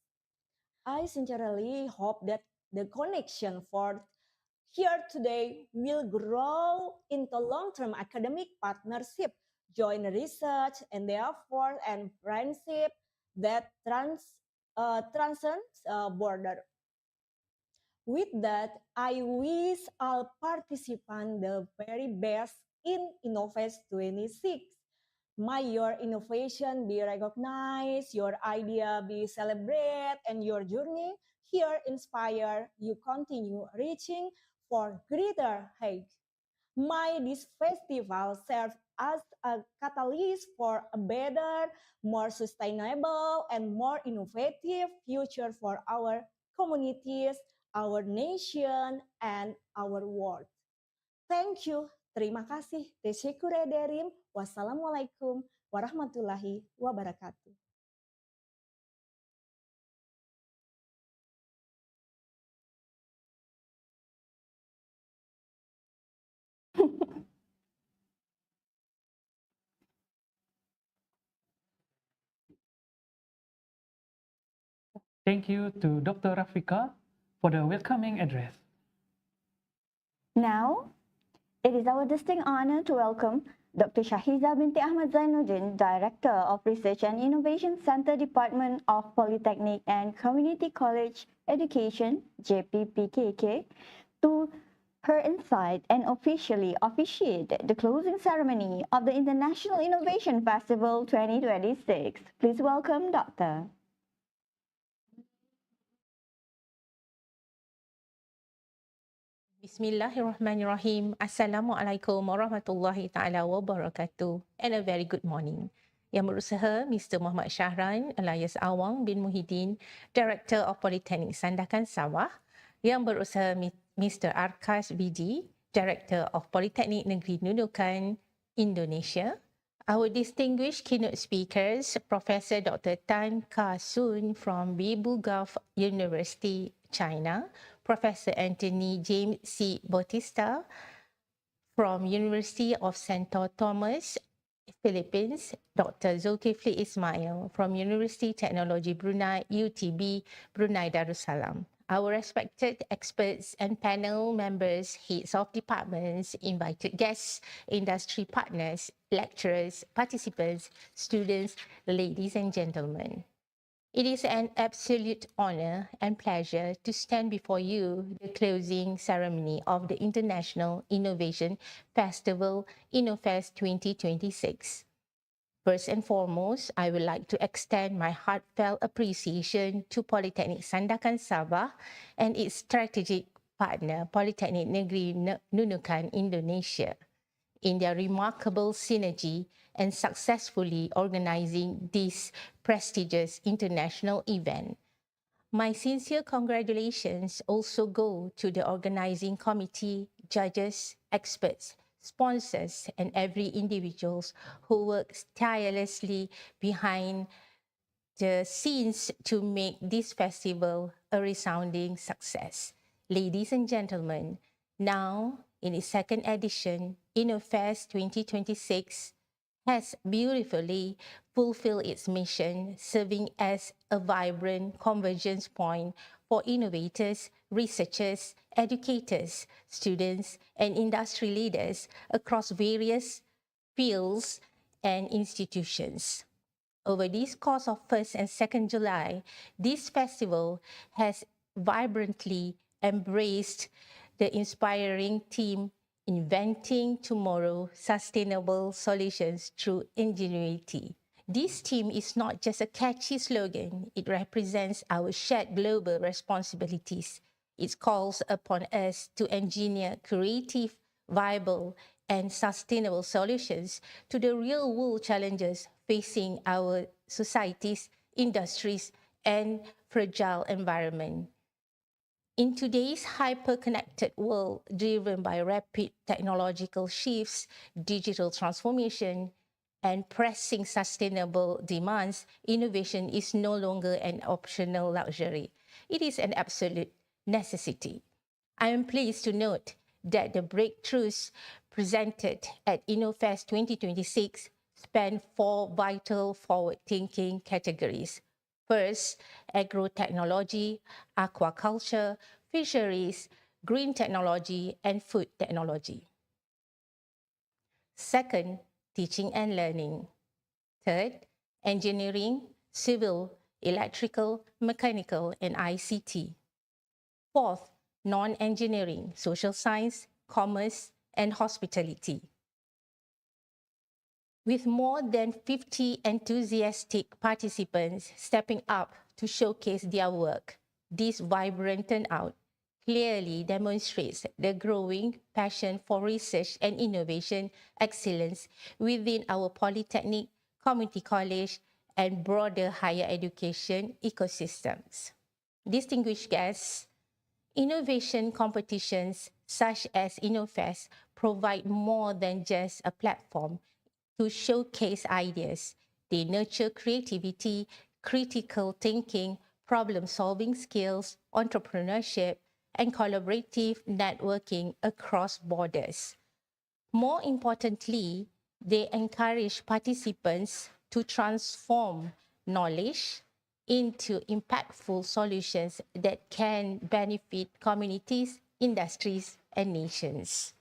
I sincerely hope that the connection for here today will grow into long-term academic partnership, joint research, and therefore and friendship that transcends border. With that, I wish all participants the very best in Innovest 26. May your innovation be recognized, your idea be celebrated, and your journey here inspire you continue reaching for greater heights. May this festival serve as a catalyst for a better, more sustainable, and more innovative future for our communities, our nation, and our world. Thank you. Terima kasih. Teşekkür ederim. Wassalamualaikum warahmatullahi wabarakatuh. Thank you to Dr. Rafika for the welcoming address. Now, it is our distinct honor to welcome Dr. Shahiza binti Ahmad Zainuddin, Director of Research and Innovation Center, Department of Polytechnic and Community College Education, JPPKK, to her insight and officially officiate the closing ceremony of the International Innovation Festival 2026. Please welcome Dr. Bismillahirrahmanirrahim. Assalamualaikum warahmatullahi taala wabarakatuh. And a very good morning. Yang berusaha Mr. Muhammad Syahran alias Awang bin Muhyiddin, Director of Polytechnic Sandakan Sabah. Yang berusaha Mr. Arkas BD, Director of Polytechnic Negeri Nunukan, Indonesia. Our distinguished keynote speakers, Professor Dr. Tan Ka-soon from Bibu Gulf University, China, Professor Anthony James C. Bautista from University of Santo Thomas, Philippines, Dr. Zulkifli Ismail from University Technology Brunei, UTB, Brunei Darussalam. Our respected experts and panel members, heads of departments, invited guests, industry partners, lecturers, participants, students, ladies and gentlemen. It is an absolute honor and pleasure to stand before you the closing ceremony of the International Innovation Festival InnoFest 2026. First and foremost, I would like to extend my heartfelt appreciation to Polytechnic Sandakan Sabah and its strategic partner, Polytechnic Negeri Nunukan Indonesia, in their remarkable synergy and successfully organizing this prestigious international event. My sincere congratulations also go to the organizing committee, judges, experts, sponsors, and every individuals who works tirelessly behind the scenes to make this festival a resounding success. Ladies and gentlemen, now in its second edition, InnoFest 2026 has beautifully fulfilled its mission, serving as a vibrant convergence point for innovators, researchers, educators, students, and industry leaders across various fields and institutions. Over this course of 1st and 2nd July, this festival has vibrantly embraced the inspiring theme, Inventing Tomorrow Sustainable Solutions Through Ingenuity. This theme is not just a catchy slogan, it represents our shared global responsibilities. It calls upon us to engineer creative, viable, and sustainable solutions to the real-world challenges facing our societies, industries, and fragile environment. In today's hyper-connected world driven by rapid technological shifts, digital transformation, and pressing sustainable demands, innovation is no longer an optional luxury. It is an absolute necessity. I am pleased to note that the breakthroughs presented at InnoFest 2026 span 4 vital forward-thinking categories. First, agrotechnology, aquaculture, fisheries, green technology, and food technology. Second, teaching and learning. Third, engineering, civil, electrical, mechanical, and ICT. Fourth, non-engineering, social science, commerce, and hospitality. With more than 50 enthusiastic participants stepping up to showcase their work, this vibrant turnout clearly demonstrates the growing passion for research and innovation excellence within our polytechnic, community college, and broader higher education ecosystems. Distinguished guests, innovation competitions such as InnoFest provide more than just a platform to showcase ideas. They nurture creativity, critical thinking, problem-solving skills, entrepreneurship, and collaborative networking across borders. More importantly, they encourage participants to transform knowledge into impactful solutions that can benefit communities, industries, and nations.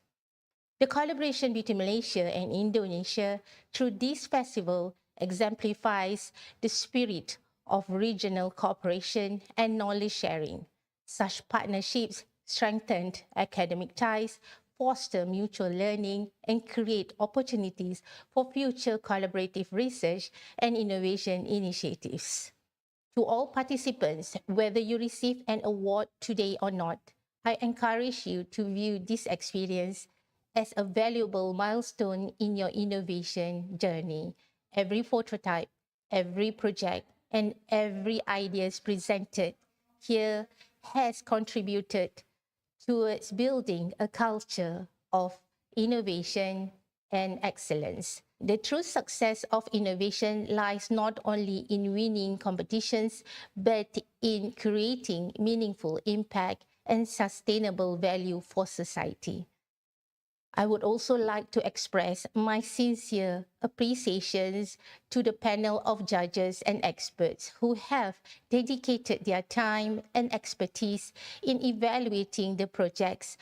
The collaboration between Malaysia and Indonesia through this festival exemplifies the spirit of regional cooperation and knowledge sharing. Such partnerships strengthen academic ties, foster mutual learning, and create opportunities for future collaborative research and innovation initiatives. To all participants, whether you receive an award today or not, I encourage you to view this experience as a valuable milestone in your innovation journey. Every prototype, every project, and every idea presented here has contributed towards building a culture of innovation and excellence. The true success of innovation lies not only in winning competitions, but in creating meaningful impact and sustainable value for society. I would also like to express my sincere appreciations to the panel of judges and experts who have dedicated their time and expertise in evaluating the projects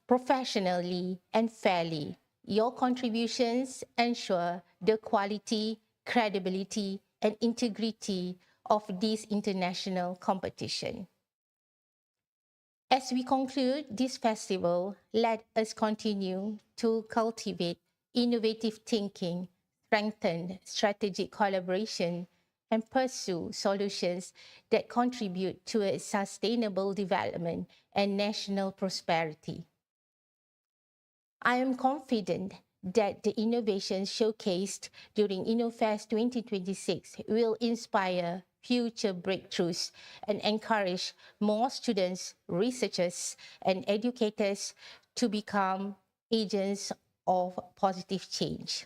professionally and fairly. Your contributions ensure the quality, credibility, and integrity of this international competition. As we conclude this festival, let us continue to cultivate innovative thinking strengthen strategic collaboration, and pursue solutions that contribute towards sustainable development and national prosperity. I am confident that the innovations showcased during InnoFest 2026 will inspire future breakthroughs and encourage more students, researchers, and educators to become agents of positive change.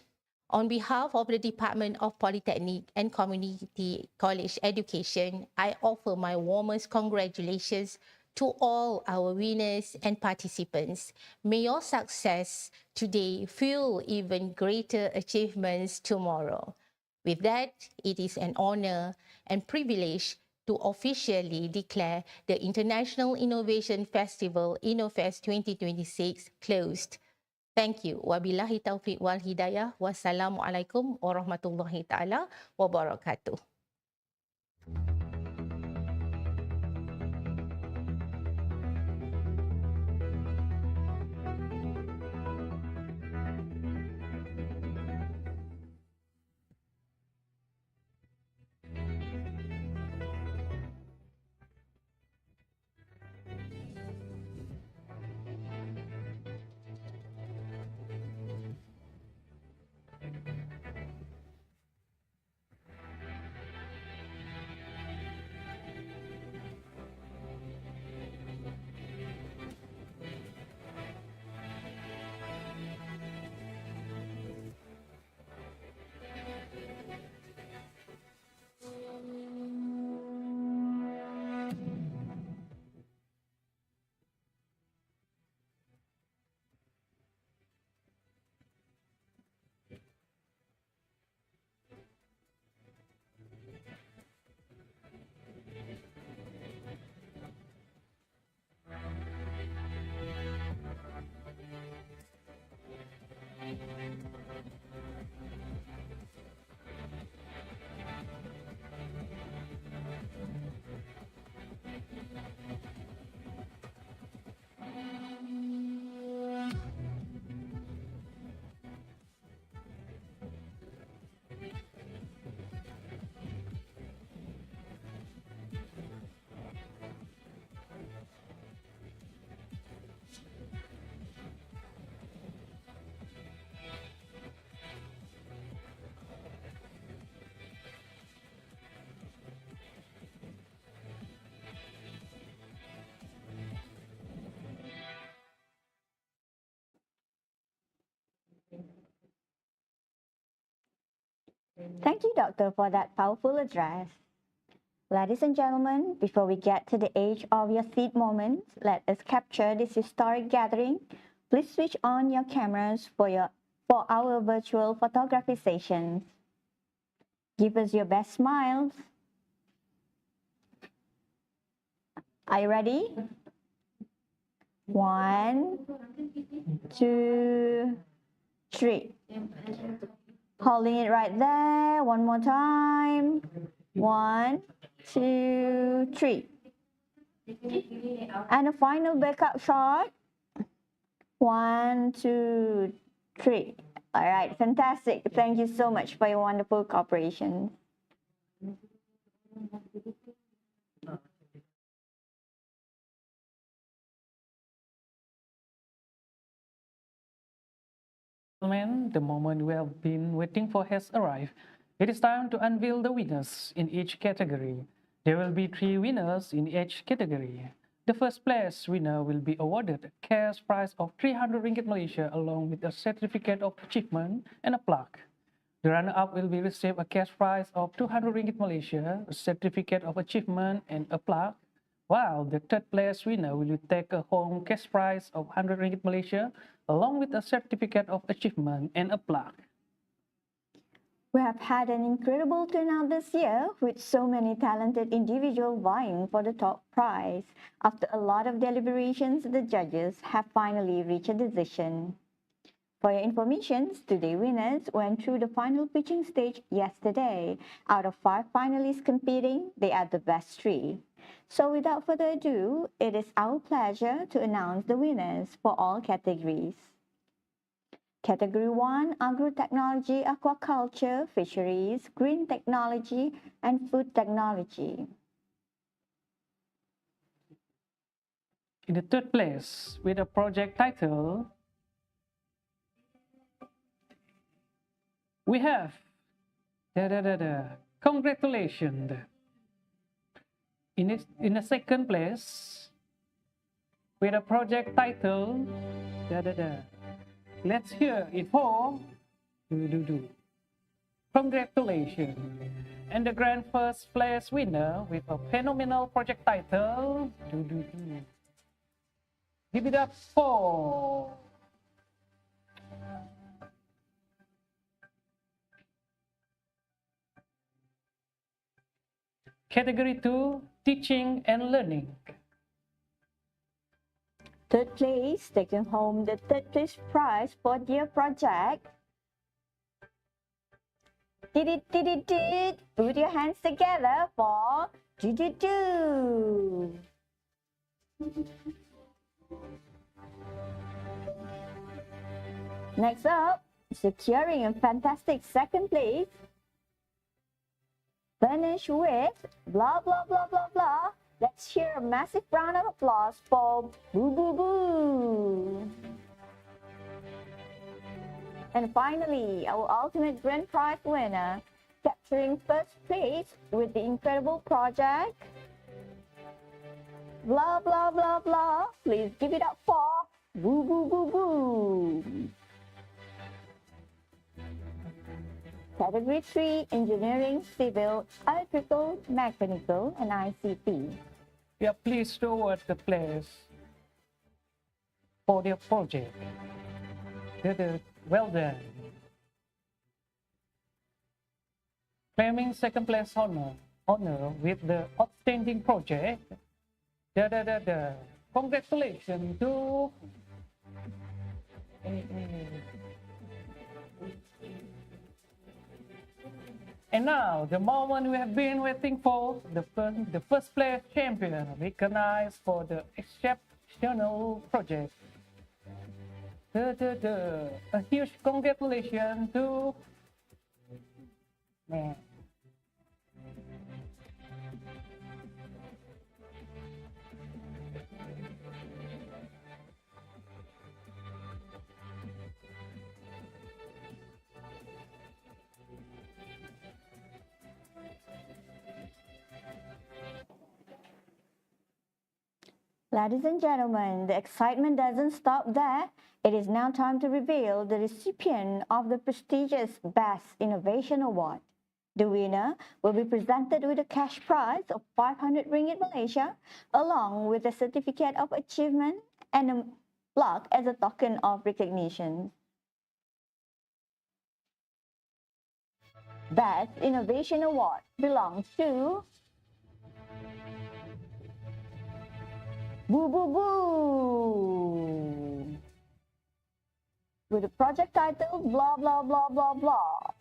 On behalf of the Department of Polytechnic and Community College Education, I offer my warmest congratulations to all our winners and participants. May your success today fuel even greater achievements tomorrow. With that, it is an honor and privilege to officially declare the International Innovation Festival InnoFest 2026 closed. Thank you. Wabillahi taufiq wal hidayah. Wassalamualaikum warahmatullahi taala wabarakatuh. Thank you, Doctor, for that powerful address. Ladies and gentlemen, before we get to the edge of your seat moment, let us capture this historic gathering. Please switch on your cameras for our virtual photography sessions. Give us your best smiles. Are you ready? 1, 2, 3. Holding it right there. One more time. 1, 2, 3. And a final backup shot. 1, 2, 3. All right, fantastic. Thank you so much for your wonderful cooperation. Gentlemen, the moment we have been waiting for has arrived. It is time to unveil the winners in each category. There will be 3 winners in each category. The first place winner will be awarded a cash prize of 300 ringgit Malaysia along with a certificate of achievement and a plaque. The runner-up will be receive a cash prize of 200 ringgit Malaysia, a certificate of achievement and a plaque, while the third place winner will take a home cash prize of 100 ringgit Malaysia along with a certificate of achievement and a plaque. We have had an incredible turnout this year with so many talented individuals vying for the top prize. After a lot of deliberations, the judges have finally reached a decision. For your information, today's winners went through the final pitching stage yesterday. Out of 5 finalists competing, they are the best 3. So without further ado, it is our pleasure to announce the winners for all categories. Category 1, Agro-technology, Aquaculture, Fisheries, Green Technology, and Food Technology. In the third place, with a project title, we have congratulations. In the second place, with a project title, let's hear it for congratulations. And the grand first place winner with a phenomenal project title, give it up for Category 2, Teaching and Learning. Third place, taking home the third place prize for their project. Did. Put your hands together for do. Next up, securing a fantastic second place, furnished with blah blah blah blah blah. Let's hear a massive round of applause for Boo Boo Boo. And finally, our ultimate grand prize winner, capturing first place with the incredible project, blah blah blah blah. Please give it up for Boo Boo Boo Boo. Category 3, Engineering, Civil, Electrical, Mechanical, and ICT. We are pleased to award the players for their project. Well done. Claiming second place honor with the outstanding project. Congratulations to And now, the moment we have been waiting for, the first place champion recognized for the exceptional project. A huge congratulations to Ladies and gentlemen, the excitement doesn't stop there. It is now time to reveal the recipient of the prestigious Best Innovation Award. The winner will be presented with a cash prize of 500 ringgit Malaysia, along with a certificate of achievement and a plaque as a token of recognition. Best Innovation Award belongs to Boo Boo Boo, with the project title blah blah blah blah blah.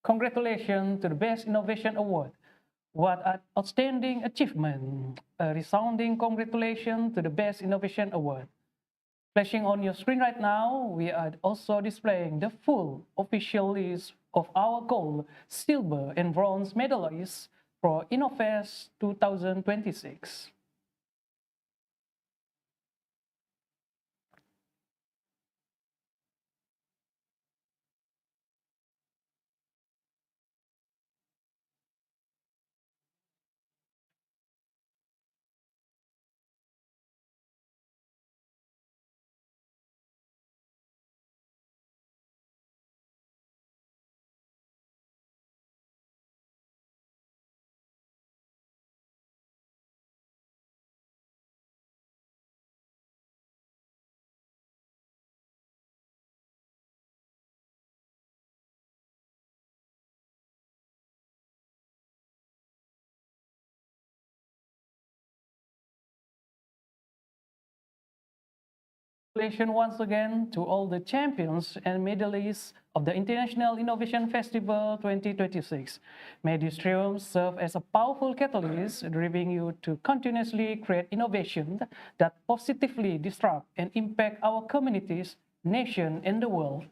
congratulations to the Best Innovation Award. What an outstanding achievement. A resounding congratulations to the Best Innovation Award. Flashing on your screen right now, we are also displaying the full official list of our gold, silver, and bronze medalists for InnoFest 2026. Congratulations once again to all the champions and medalists of the International Innovation Festival 2026. May this triumph serve as a powerful catalyst, driving you to continuously create innovation that positively disrupt and impact our communities, nation, and the world.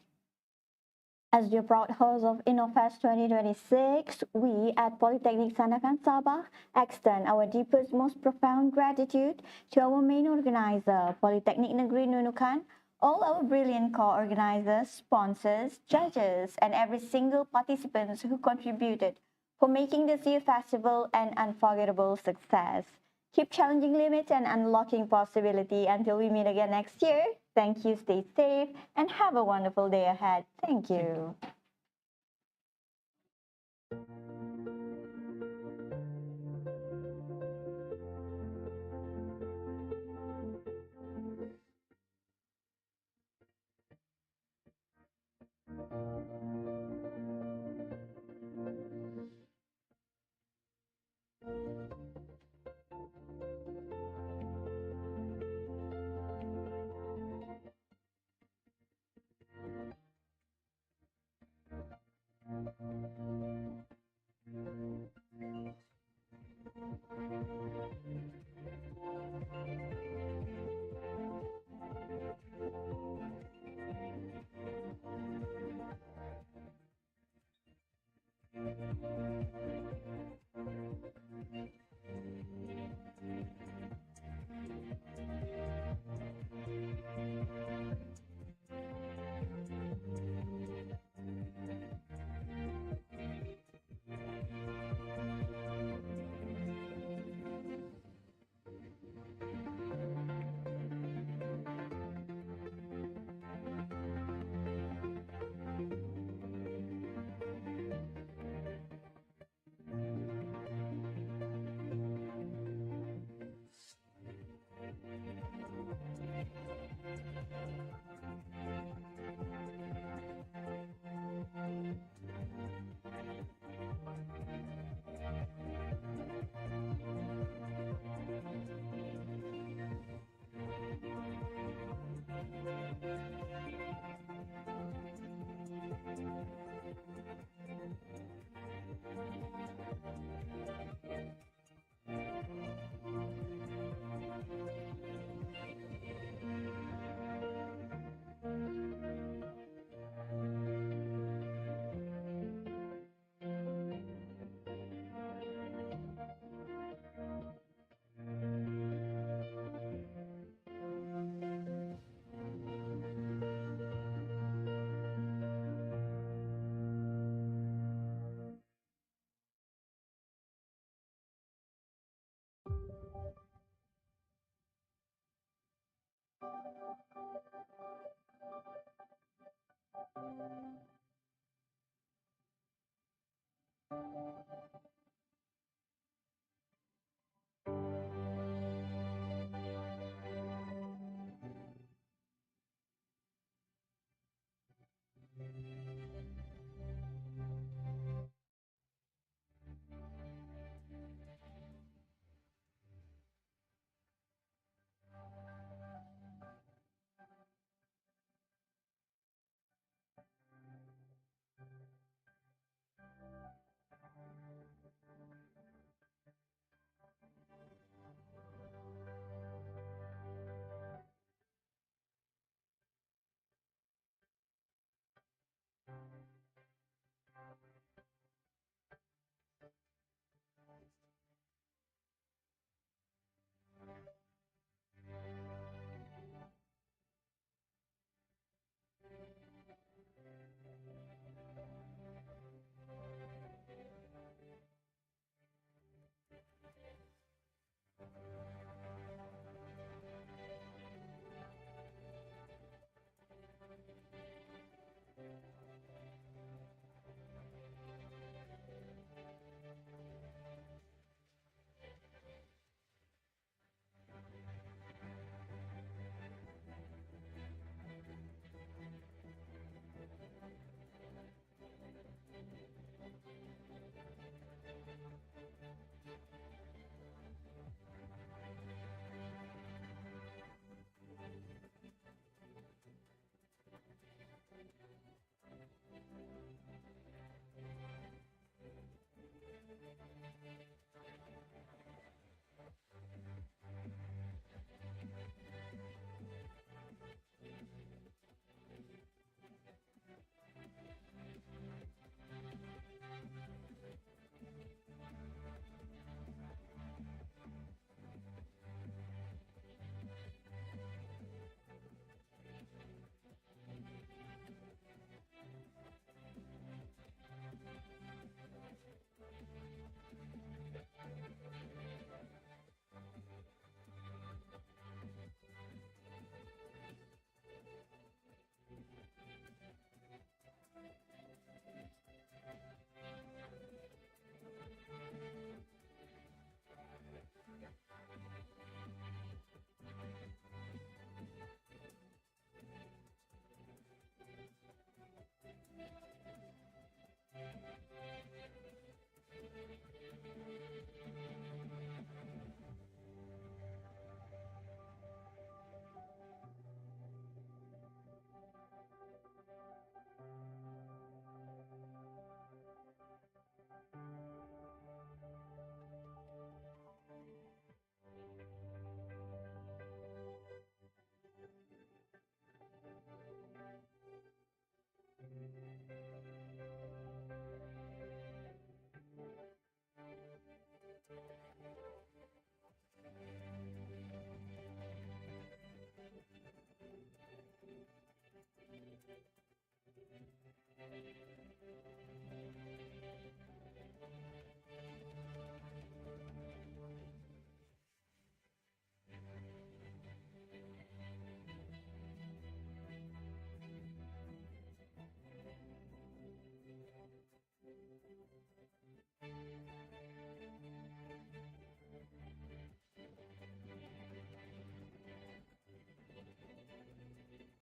As the proud host of InnoFest 2026, we at Polytechnic Sandakan Sabah extend our deepest, most profound gratitude to our main organizer, Polytechnic Negeri Nunukan, all our brilliant co-organizers, sponsors, judges, and every single participant who contributed for making this year festival an unforgettable success. Keep challenging limits and unlocking possibility until we meet again next year. Thank you, stay safe, and have a wonderful day ahead. Thank you.